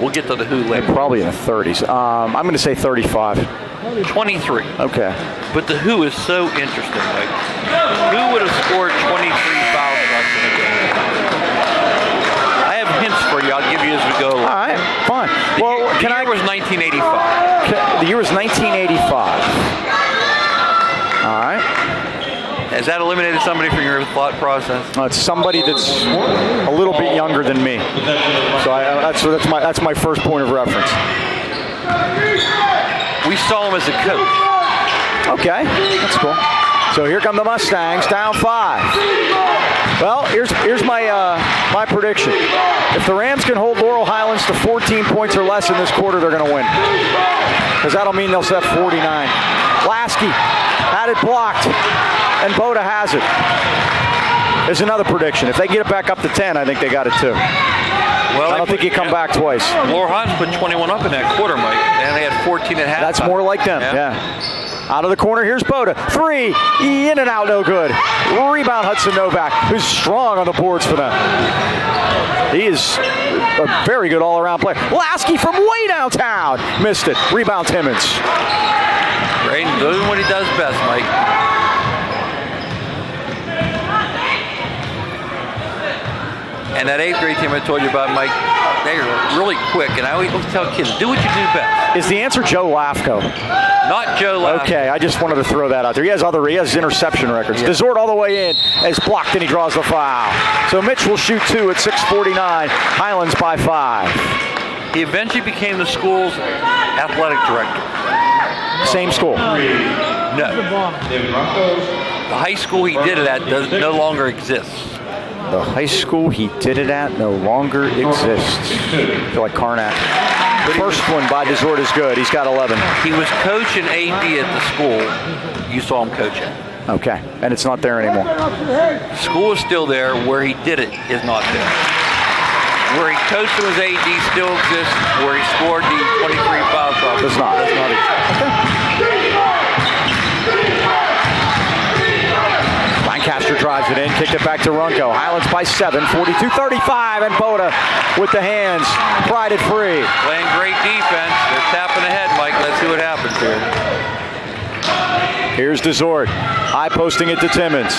We'll get to the who later. Probably in the 30s. I'm going to say 35. 23. Okay. But the who is so interesting, Mike. Who would have scored 23 foul shots in a game? I have hints for you. I'll give you as we go along. All right, fine. Well, The year was 1985. The year was 1985. All right. Has that eliminated somebody from your thought process? It's somebody that's a little bit younger than me. So that's my first point of reference. We saw him as a coach. Okay, that's cool. So here come the Mustangs, down 5. Well, here's my prediction. If the Rams can hold Laurel Highlands to 14 points or less in this quarter, they're going to win. Because that'll mean they'll set 49. Lasky had it blocked, and Boda has it. There's another prediction. If they get it back up to 10, I think they got it too. Well, I don't think you come back twice. Laurel Highlands put 21 up in that quarter, Mike, and they had 14 at half. That's more like them, yeah. Out of the corner, here's Boda. 3, in and out, no good. Rebound, Hudson Novak, who's strong on the boards for them. He is a very good all-around player. Lasky from way downtown. Missed it. Rebound, Timmons. Braden doing what he does best, Mike. And that 8th grade team I told you about, Mike, they are really quick. And I always tell kids, do what you do best. Is the answer Joe Lafko? Not Joe Lafko. Okay, I just wanted to throw that out there. He has interception records. Yeah. Desort all the way in, is blocked, and he draws the foul. So Mitch will shoot 2 at 6:49. Highlands by 5. He eventually became the school's athletic director. Same school? No. The high school he did it at no longer exists. The high school he did it at no longer exists. I feel like Karnak. The first one by Desort is good. He's got 11. He was coach and AD at the school you saw him coaching. Okay, and it's not there anymore. School is still there. Where he did it is not there. Where he coached and was AD still exists. Where he scored the 23 foul shots does not. Okay. Lancaster drives it in, kicked it back to Runco. Highlands by 7, 42-35, and Boda with the hands, pried it free. Playing great defense. They're tapping ahead, Mike. Let's see what happens here. Here's Desort, high posting it to Timmons.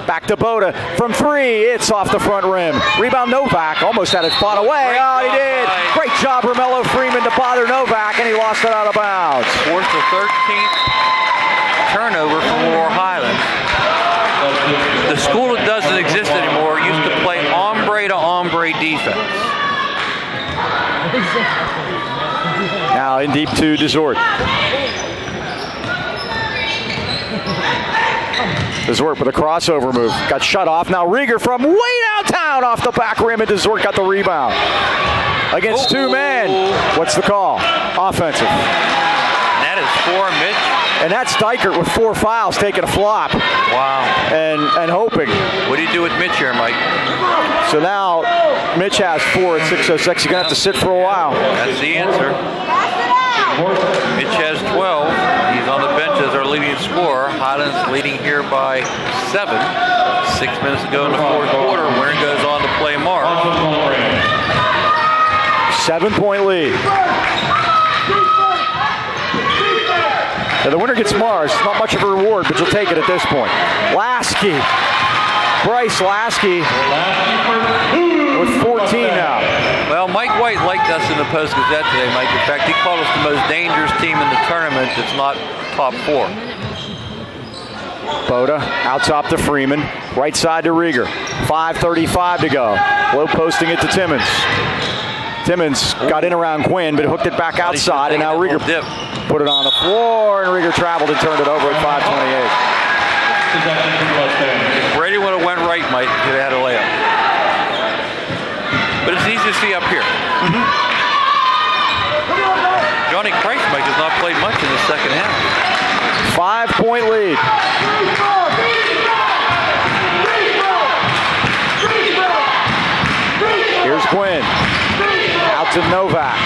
Back to Boda from 3. It's off the front rim. Rebound Novak. Almost had it fought away. He did. Great job, Romello Freeman, to bother Novak, and he lost it out of bounds. Fourth to 13th turnover from Laurel Highlands. The school that doesn't exist anymore used to play ombre to ombre defense. Now in deep to Desort. Desort with a crossover move. Got shut off. Now Rieger from way downtown off the back rim, and Desort got the rebound. Against 2 men. What's the call? Offensive. That is for Mitch. And that's Dykert with 4 fouls, taking a flop. Wow. And hoping. What do you do with Mitch here, Mike? So now Mitch has 4 at 6:06. He's going to have to sit for a while. That's the answer. Mitch has 12. He's on the bench as our leading scorer. Highlands leading here by 7. 6 minutes to go in the fourth quarter. Winner goes on to play Mark. 7-point lead. Now the winner gets Mars. It's not much of a reward, but you'll take it at this point. Lasky. Bryce Lasky with 14 now. Well, Mike White liked us in the Post-Gazette today, Mike. In fact, he called us the most dangerous team in the tournament that's not top 4. Boda out top to Freeman. Right side to Rieger. 5:35 to go. Low posting it to Timmons. Timmons got in around Quinn, but hooked it back outside, and now Rieger put it on the floor, and Rieger traveled and turned it over at 5:28. If Brady would have went right, Mike, he'd have had a layup. But it's easy to see up here. Johnny Christ, Mike, has not played much in the second half. 5-point lead. Here's Quinn. Out to Novak.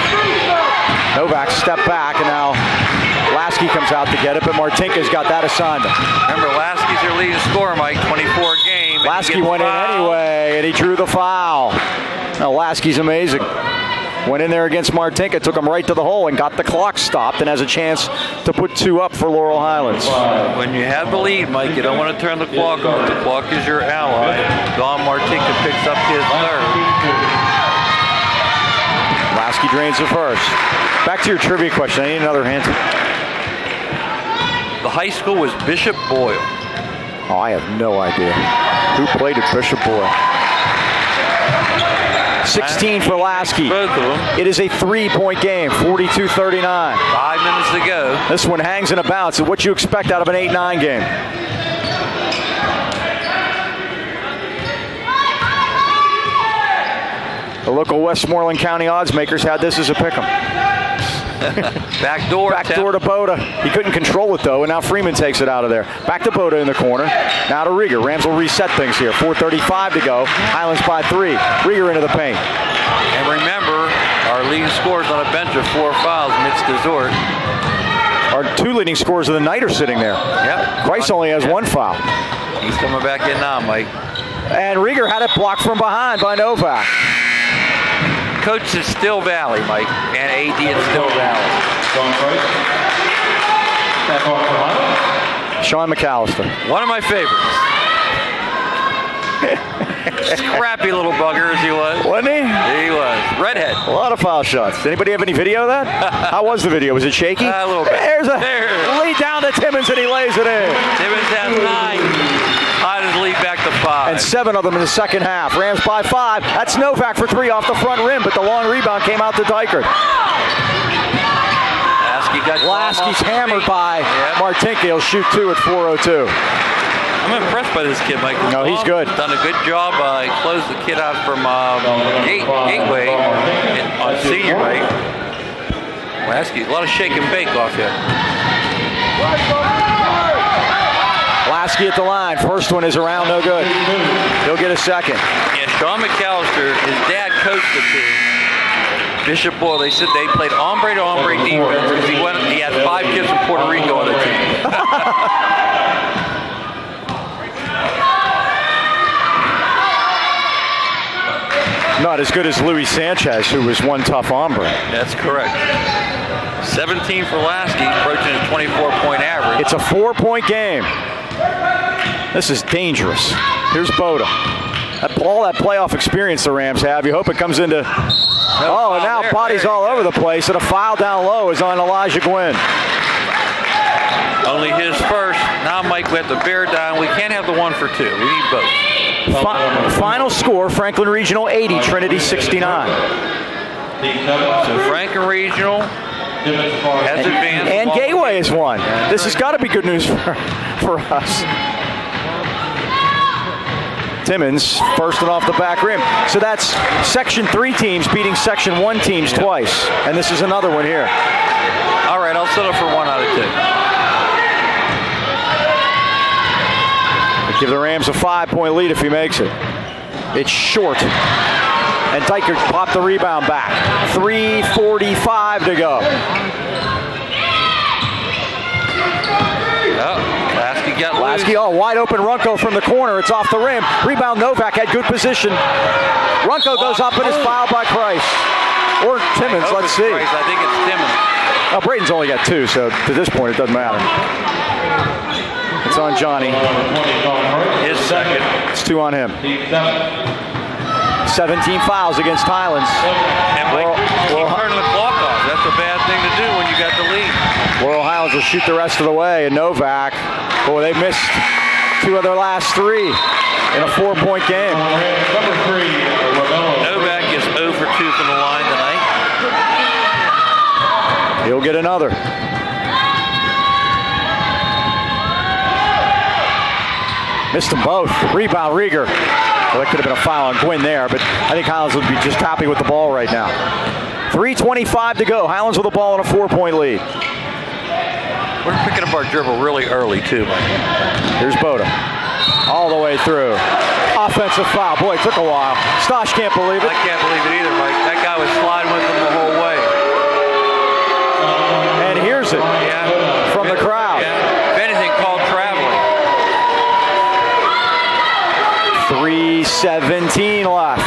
Novak stepped back, and now Lasky comes out to get it, but Martinka's got that assignment. Remember, Lasky's your leading scorer, Mike, 24 a game. Lasky went in anyway, and he drew the foul. Now, Lasky's amazing. Went in there against Martinka, took him right to the hole, and got the clock stopped, and has a chance to put 2 up for Laurel Highlands. When you have the lead, Mike, you don't want to turn the clock on. The clock is your ally. Don Martinka picks up his 3rd. Lasky drains the first. Back to your trivia question. I need another answer. The high school was Bishop Boyle. Oh, I have no idea. Who played at Bishop Boy? 16 for Lasky. Both of them. It is a 3-point game, 42-39. 5 minutes to go. This one hangs in a bounce. So what you expect out of an 8-9 game? The local Westmoreland County odds makers had this as a pick'em. Backdoor to Boda. He couldn't control it though, and now Freeman takes it out of there. Back to Boda in the corner. Now to Rieger. Rams will reset things here. 4:35 to go. Highlands by 3. Rieger into the paint. And remember, our leading scorers on a bench of 4 fouls, Mitch Desort. Our 2 leading scorers of the night are sitting there. Yep. Christ only has 1 foul. He's coming back in now, Mike. And Rieger had it blocked from behind by Novak. Coach is Still Valley, Mike, and AD is Still Valley. Sean McAllister. One of my favorites. Scrappy little bugger as he was. Wasn't he? He was. Redhead. A lot of foul shots. Anybody have any video of that? How was the video? Was it shaky? A little bit. There's a lead down to Timmons and he lays it in. Timmons has 9. Tied his lead back to 5. And 7 of them in the second half. Rams by 5. That's Novak for 3 off the front rim, but the long rebound came out to Dykert. Lasky's hammered by Martinke. He'll shoot 2 at 4:02. I'm impressed by this kid, Mike. No, he's good. Done a good job. He closed the kid out from Gateway on senior night. Lasky, a lot of shake and bake off here. Lasky at the line. First one is around, no good. He'll get a second. Yeah, Sean McAllister, his dad coached the team. Bishop Boy, they said they played hombre to hombre defense because he had 5 kids from Puerto Rico on the team. Not as good as Luis Sanchez, who was one tough hombre. That's correct. 17 for Lasky, approaching a 24-point average. It's a 4-point game. This is dangerous. Here's Boda. All that playoff experience the Rams have. You hope it comes into... and now bodies all over the place, and a foul down low is on Elijah Gwynn. Only his first. Now, Mike, we have to bear down. We can't have the 1 for 2. We need both. Final score, Franklin Regional 80, Trinity 69. So Franklin Regional has advanced. And Gateway has won. This has got to be good news for us. Timmons, first and off the back rim. So that's Section 3 teams beating Section 1 teams twice. And this is another one here. All right, I'll settle for 1 out of 2. Give the Rams a 5-point lead if he makes it. It's short. And Dykert popped the rebound back. 3:45 to go. Lasky, wide open Runco from the corner. It's off the rim. Rebound Novak had good position. Runco goes up and is fouled by Price. Or Timmons, let's see. Price. I think it's Timmons. Oh, Braden's only got 2, so to this point it doesn't matter. It's on Johnny. His second. It's 2 on him. 17 fouls against Highlands. And Mike, keep turning the clock off. That's a bad thing to do when you got the lead. Laurel Highlands will shoot the rest of the way, and Novak, boy, they missed 2 of their last 3 in a 4-point game. Novak is 0 for 2 from the line tonight. He'll get another. Missed them both. Rebound, Rieger. Well, that could have been a foul on Gwynn there, but I think Highlands would be just happy with the ball right now. 3:25 to go. Highlands with the ball in a 4-point lead. We're picking up our dribble really early, too, Mike. Here's Boda. All the way through. Offensive foul. Boy, it took a while. Stosh can't believe it. I can't believe it either, Mike. That guy was sliding with him the whole way. And here's it from the crowd. Yeah. If anything, called traveling. 3:17 left.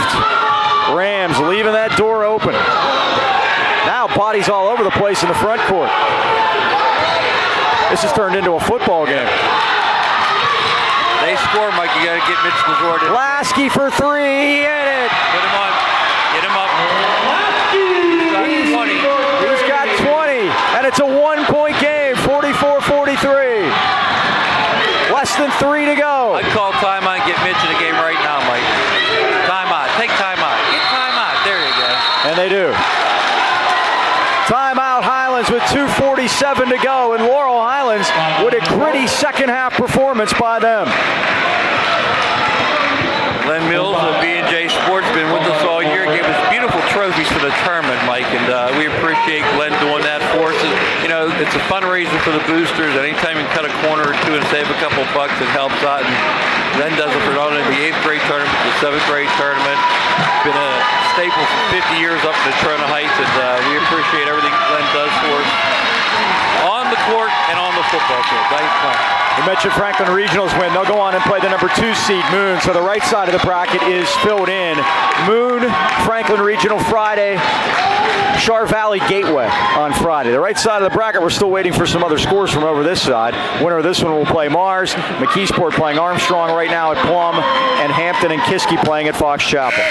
Rams leaving that door open. Now bodies all over the place in the front court. This has turned into a football game. They score, Mike. You got to get Mitch Desort in. Lasky for 3. He hit it. Put him on. Get him up. He's got 20. And it's a 1-point game. 44-43. Less than 3 to go. I'd call timeout and get Mitch in the game right now, Mike. Timeout. Take timeout. Get timeout. There you go. And they do. Timeout Highlands with 2:47 to go, and Laurel Highlands with a gritty second half performance by them. Len Mills of B&J Sports been with us all year, gave us beautiful trophies for the tournament, Mike, and we appreciate Len doing that for us. You know, it's a fundraiser for the boosters. Anytime you can cut a corner or two and save a couple bucks, it helps out. And Len does it for not only the 8th grade tournament, but the 7th grade tournament. Been a staple for 50 years up in Natrona Heights, and we appreciate everything Len does for us on the court and on the football field. Thanks, Len. We mentioned Franklin Regionals win. They'll go on and play the number 2 seed, Moon. So the right side of the bracket is filled in. Moon, Franklin Regional Friday, Char Valley Gateway on Friday. The right side of the bracket, we're still waiting for some other scores from over this side. Winner of this one will play Mars. McKeesport playing Armstrong right now at Plum, and Hampton and Kiski playing at Fox Chapel.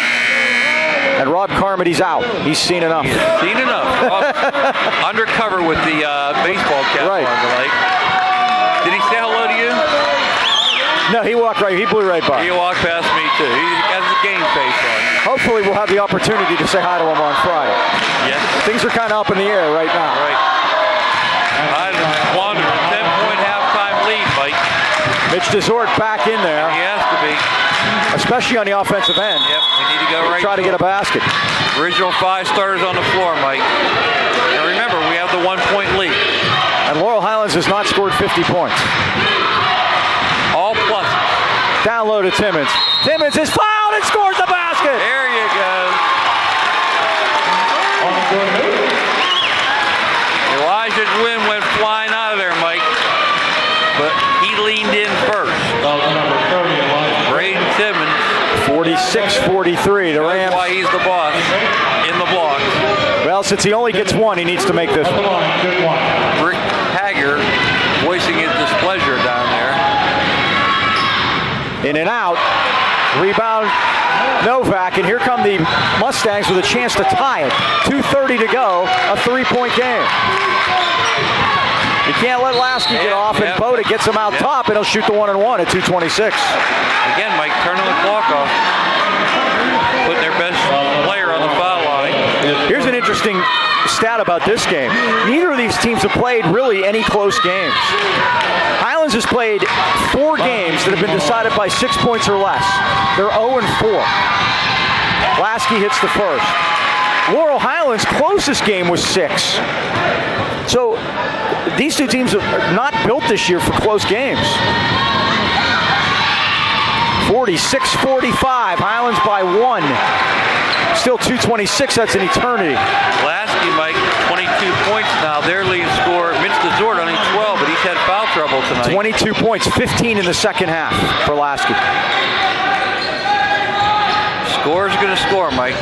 And Rob Carmody's out. He's seen enough. He's seen enough. Undercover with the baseball cap Right. on the lake. Did he say hello to you? No, he walked right. He blew right by. He walked past me too. He has a game face on. Hopefully we'll have the opportunity to say hi to him on Friday. Yes. Things are kind of up in the air right now. Right. I wanted a 10-point halftime lead, Mike. Mitch Desort back in there, He has to be. especially on the offensive end. Yep. We need to go right. Try to get a basket. Original 5 starters on the floor, Mike. And remember, we have the 1-point lead. And Laurel Highlands has not scored 50 points. All pluses. Down low to Timmons. Timmons is fouled and scores the basket. There you go. Elijah Wynn went flying out of there, Mike. But he leaned in first. Number 30, Elijah. Braden Timmons. 46-43. The That's Rams. why he's the boss in the block. Well, since he only gets one, he needs to make this At the one. line, good one. Rick Hager voicing his displeasure down there. In and out. Rebound Novak, and here come the Mustangs with a chance to tie it. 2:30 to go, a 3-point game. You can't let Lasky get off, and Boda gets him out top, and he'll shoot the 1-and-1 at 2:26. Again, Mike, turning the clock off. Putting their best player on the foul line. Here's an interesting stat about this game. Neither of these teams have played really any close games. Highlands has played 4 games that have been decided by 6 points or less. They're 0-4. Lasky hits the first. Laurel Highlands' closest game was 6. So these two teams are not built this year for close games. 46-45, Highlands by 1. Still 2:26, that's an eternity. Lasky, Mike, 22 points now. Their lead scorer, Mitch Desort, only 12, but he's had foul trouble tonight. 22 points, 15 in the second half for Lasky. Scorer's going to score, Mike.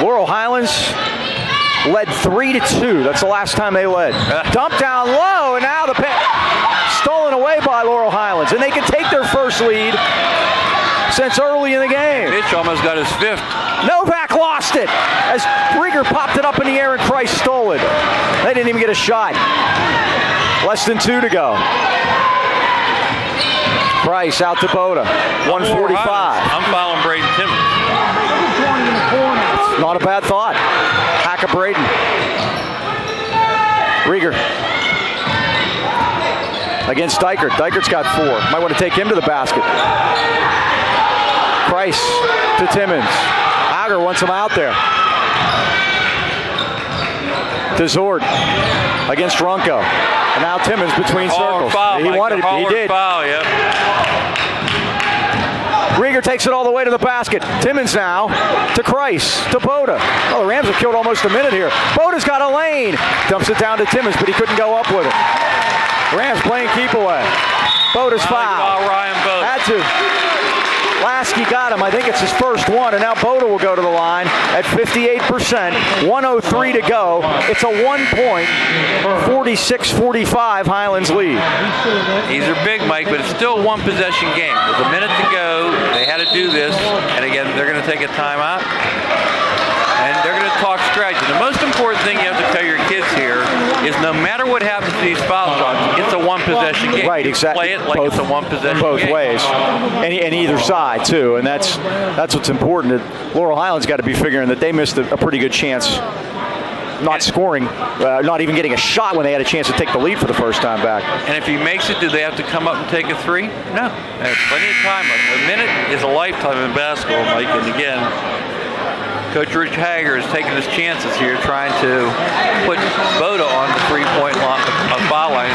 Laurel Highlands led 3-2. That's the last time they led. Dump down low, and now the stolen away by Laurel Highlands. And they can take their first lead since early in the game. Mitch almost got his 5th. Novak lost it as Rieger popped it up in the air and Christ stole it. They didn't even get a shot. Less than 2 to go. Price out to Boda. 145. I'm following Braden Timmons. Not a bad thought. Hack of Braden. Rieger. Against Dykert. Dykert's got 4. Might want to take him to the basket. Price to Timmons. Auger wants him out there. Desort against Runco. And now Timmons between circles. Foul, He Mike, wanted it. He did. Foul, yep. Rieger takes it all the way to the basket. Timmons now to Christ, to Boda. Oh, the Rams have killed almost a minute here. Boda's got a lane. Dumps it down to Timmons, but he couldn't go up with it. Rams playing keep away. Boda's foul. Ryan Boda. Had to. Lasky got him. I think it's his first one, and now Boda will go to the line at 58%. 1:03 to go. It's a 1 point, 46-45 Highlands lead. These are big, Mike, but it's still a one-possession game. With a minute to go, they had to do this, and again, they're going to take a timeout, and they're going to talk strategy. The most important thing you have to tell your kids here is no matter what happens to these foul shots, it's a one-possession game. Right, exactly. Play it like it's a one-possession game. Both ways, and either side too, and that's what's important. Laurel Highlands got to be figuring that they missed a pretty good chance. Not scoring, not even getting a shot when they had a chance to take the lead for the first time back. And if he makes it, do they have to come up and take a three? No. There's plenty of time. A minute is a lifetime in basketball, Mike. And again, Coach Rich Hager is taking his chances here, trying to put Boda on the three-point foul line.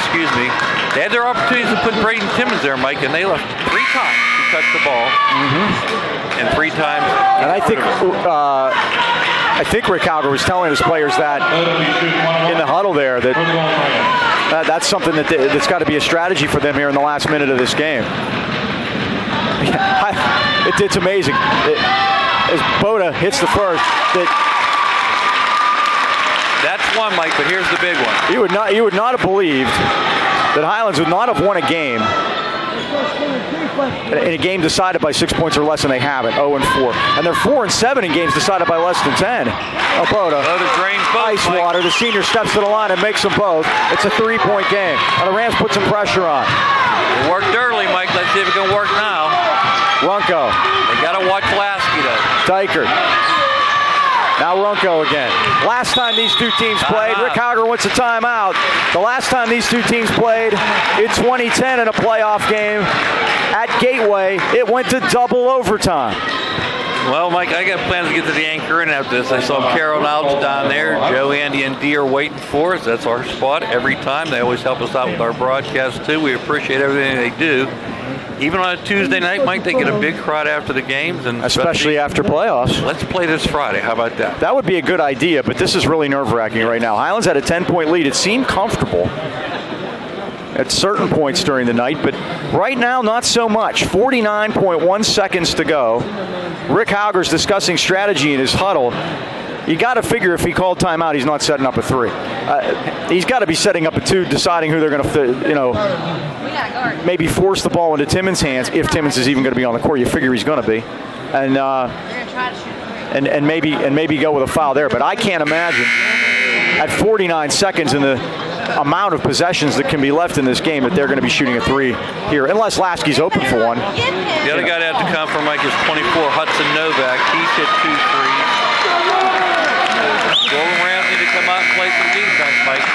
They had their opportunities to put Braden Timmons there, Mike, and they left 3 times to touch the ball, and 3 times. And I think Rick Hager was telling his players that in the huddle there that's something that's got to be a strategy for them here in the last minute of this game. It's amazing. As Boda hits the first, that's one, Mike, but here's the big one. You would not have believed that Highlands would not have won a game in a game decided by 6 points or less, and they haven't. 0-4, and they're 4-7 in games decided by less than 10. Boda drains both, ice water. The senior steps to the line and makes them both. It's a 3-point game. And the Rams put some pressure on. It worked early, Mike. Let's see if it can work now. Runko. They got to watch Lasky, though. Dykert. Now Runko again. Last time these two teams played, Rick Hager wants a timeout. The last time these two teams played in 2010 in a playoff game at Gateway, it went to double overtime. Well, Mike, I got plans to get to the anchor in after this. I saw Carol Knowledge down there. Joe, Andy, and Dee are waiting for us. That's our spot every time. They always help us out with our broadcast, too. We appreciate everything they do. Even on a Tuesday night, Mike, they get a big crowd after the games. And especially after playoffs. Let's play this Friday. How about that? That would be a good idea, but this is really nerve-wracking right now. Highlands had a 10-point lead. It seemed comfortable at certain points during the night, but right now, not so much. 49.1 seconds to go. Rick Hager's discussing strategy in his huddle. You got to figure if he called timeout, he's not setting up a 3. He's got to be setting up a 2, deciding who they're going to, maybe force the ball into Timmons' hands if Timmons is even going to be on the court. You figure he's going to be, and maybe go with a foul there. But I can't imagine at 49 seconds in the amount of possessions that can be left in this game that they're going to be shooting a 3 here, unless Lasky's open for one. The other guy to have to come for, Mike, is 24, Hudson Novak. He's hit 2 threes. Golden Rams need to come out and play some defense, Mike.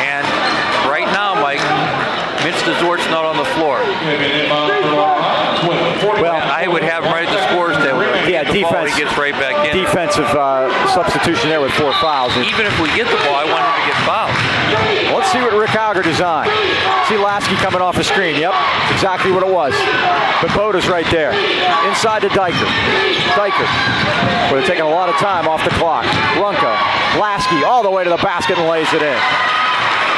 And right now, Mike, Mitch DeZort's not on the floor. Well, I would have him right at the scores table. Yeah, defense. He gets right back in. Defensive substitution there with 4 fouls. Even if we get the ball, I want him to get fouled. Let's see what Rick Hager designed. See Lasky coming off the screen. Yep, exactly what it was. But Boda's right there. Inside to Dykert. Would have taken a lot of time off the clock. Runko. Lasky all the way to the basket and lays it in.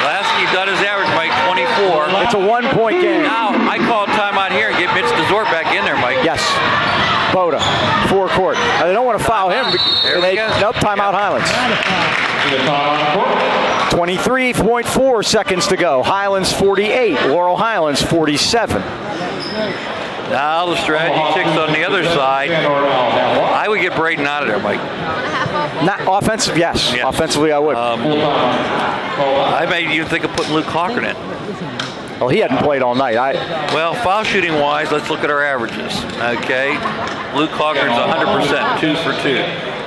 Lasky got his average, Mike, 24. It's a 1-point game. Now, I call timeout here and get Mitch DeZort back in there, Mike. Yes. Boda, forecourt. They don't want to foul him. Nope, timeout Highlands. 23.4 seconds to go. Highlands 48. Laurel Highlands 47. Now the strategy kicks on the other side. I would get Braden out of there, Mike. Not offensive, yes. Offensively, I would. I may even think of putting Luke Cochran in. Well, he hadn't played all night. Well, foul shooting wise, let's look at our averages. Okay, Luke Cochran's 100%, 2 for 2.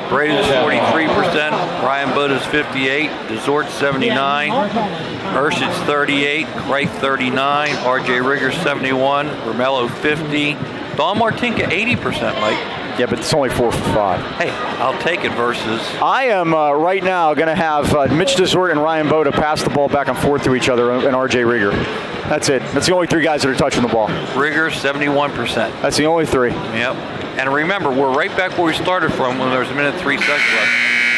Braden's 43%, Ryan Boda's 58, DeZort 79, Urshid's 38, Wright 39, RJ Rigger's 71, Romello 50, Don Martinka 80%, Mike. Yeah, but it's only 4 for 5. Hey, I'll take it versus. I am right now going to have Mitch DeZort and Ryan Boda pass the ball back and forth to each other, and RJ Rigger. That's it. That's the only 3 guys that are touching the ball. Rigger 71%. That's the only 3. Yep. And remember, we're right back where we started from when there was a minute 3 seconds left.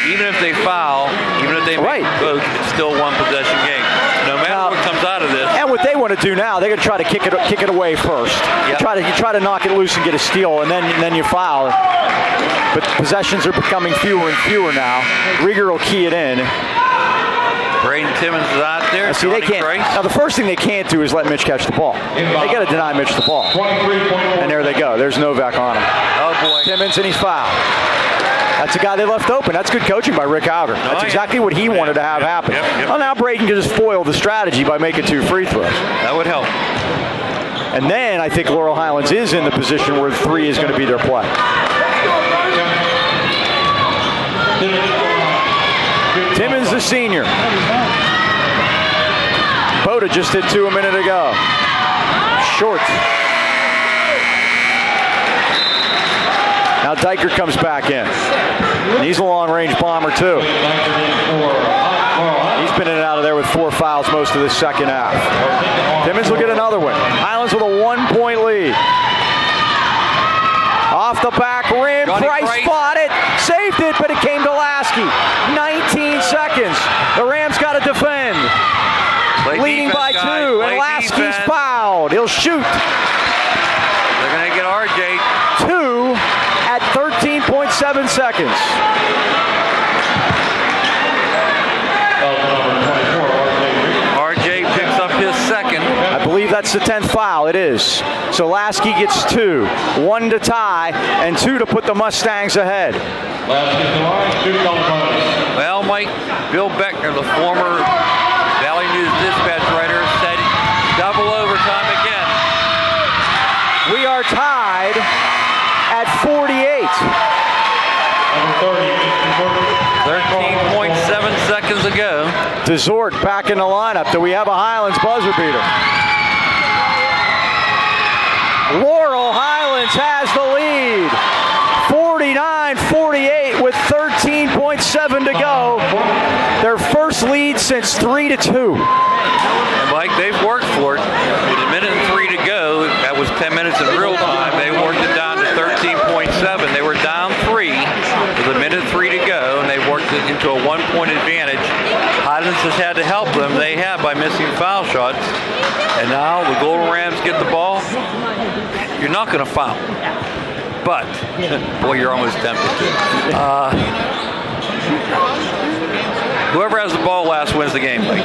Even if they foul, even if they make votes, it's still 1 possession game. No matter what comes out of this. And what they want to to do now, they're going to try to kick it away first. Yep. You try to knock it loose and get a steal, and then you foul. But possessions are becoming fewer and fewer now. Rieger will key it in. Braden Timmons is out there. See, they can't. Now, the first thing they can't do is let Mitch catch the ball. They got to deny Mitch the ball. And there they go. There's Novak on him. Oh, boy. Timmons, and he's fouled. That's a guy they left open. That's good coaching by Rick Auger. That's exactly what he wanted to have happen. Yep. Well, now Braden can just foil the strategy by making 2 free throws. That would help. And then I think Laurel Highlands is in the position where 3 is going to be their play. Timmons, the senior. Boda just hit 2 a minute ago. Short. Now Diker comes back in. And he's a long-range bomber, too. He's been in and out of there with 4 fouls most of the second half. Timmons will get another one. Highlands with a 1-point lead. Off the back rim, Price fought it, saved it, but it came to Lasky. 19 seconds. The Rams got to defend. Leading by 2, and Lasky's fouled. He'll shoot. They're going to get RJ. 2 at 13.7 seconds. RJ picks up his second. I believe that's the 10th foul. It is. So Lasky gets 2. 1 to tie, and 2 to put the Mustangs ahead. Well, Mike, Bill Beckner, the former Valley News Dispatch writer, said double overtime again. We are tied at 48. 13.7 seconds ago. Desort back in the lineup. Do we have a Highlands buzzer beater? Laurel Highlands has the lead. 49-48 with 13.7 to go. Their first lead since 3-2. And Mike, they've worked for it. With a minute and 3 to go, that was 10 minutes in real time. They worked it down to 13.7. They were down 3 with a minute 3 to go, and they worked it into a 1-point advantage. Highlands has had to help them. They have by missing foul shots. And now the Golden Rams get the ball. You're not going to foul. But, boy, you're almost tempted to. Whoever has the ball last wins the game, Mike.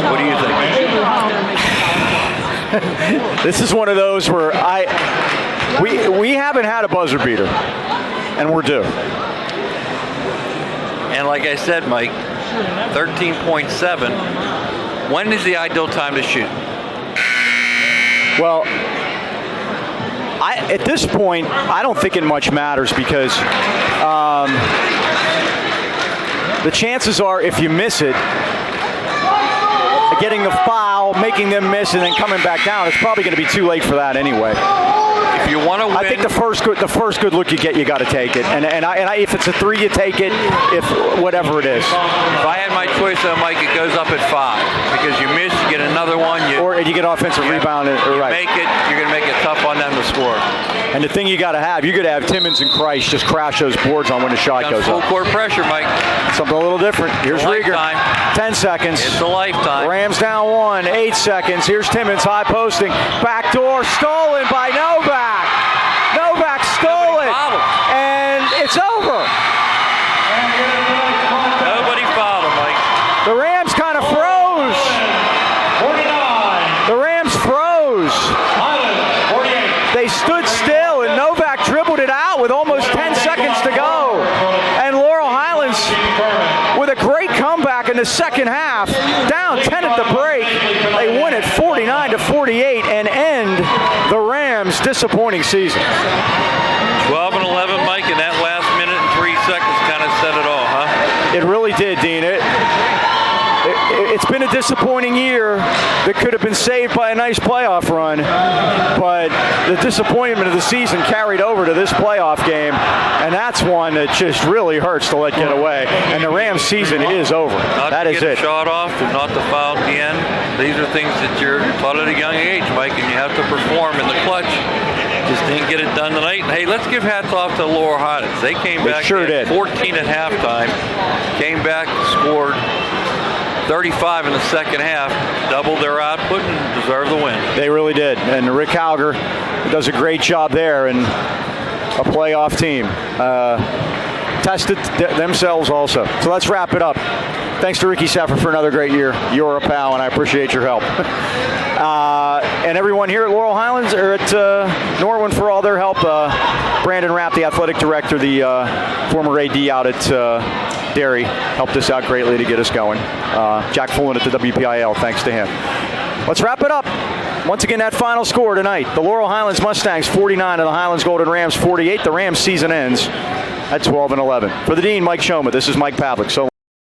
What do you think? This is one of those where we haven't had a buzzer beater, and we're due. And like I said, Mike, 13.7. When is the ideal time to shoot? Well, at this point, I don't think it much matters because the chances are if you miss it, getting the foul, making them miss, and then coming back down, it's probably going to be too late for that anyway. If you want to win, I think the first good look you get, you got to take it. And if it's a 3, you take it. If whatever it is. If I had my choice, though, Mike, it goes up at 5 because you miss, you get another one, or you get offensive rebound. Right. You're going to make it tough on them to score. And the thing you got to have Timmons and Christ just crash those boards on when the shot goes full up. court pressure, Mike. Something a little different. Here's Rieger. 10 seconds. It's a lifetime. Rams down 1. 8 seconds. Here's Timmons high posting. Backdoor stolen by Novak. Novak stole it. And it's over. Nobody fouled him, Mike. The Rams kind of froze. 49. The Rams froze. They stood still, and Novak dribbled it out with almost 10 seconds to go. And Laurel Highlands, with a great comeback in the second half, down 10 at the break, they win it 49-48 and end the Rams' disappointing season. 12 and 11, Mike, in that last minute and 3 seconds kind of said it all, huh? It really did, Dean. It's been a disappointing year that could have been saved by a nice playoff run, but the disappointment of the season carried over to this playoff game, and that's one that just really hurts to let get away. And the Rams' season is over. That is it. Not to get a shot off and not to foul at the end. These are things that you're taught at a young age, Mike, and you have to perform in the clutch. Just didn't get it done tonight. Hey, let's give hats off to Laurel Highlands. They came back sure did. 14 at halftime, came back, scored 35 in the second half, doubled their output and deserved the win. They really did. And Rick Hauger does a great job there, and a playoff team. Tested themselves also. So let's wrap it up. Thanks to Ricky Seffer for another great year. You're a pal, and I appreciate your help. And everyone here at Laurel Highlands, or at Norwin for all their help. Brandon Rapp, the athletic director, the former AD out at Derry, helped us out greatly to get us going. Jack Fullen at the WPIL, thanks to him. Let's wrap it up. Once again, that final score tonight. The Laurel Highlands Mustangs 49 and the Highlands Golden Rams 48. The Rams season ends at 12-11. For the Dean, Mike Choma, this is Mike Pavlik. So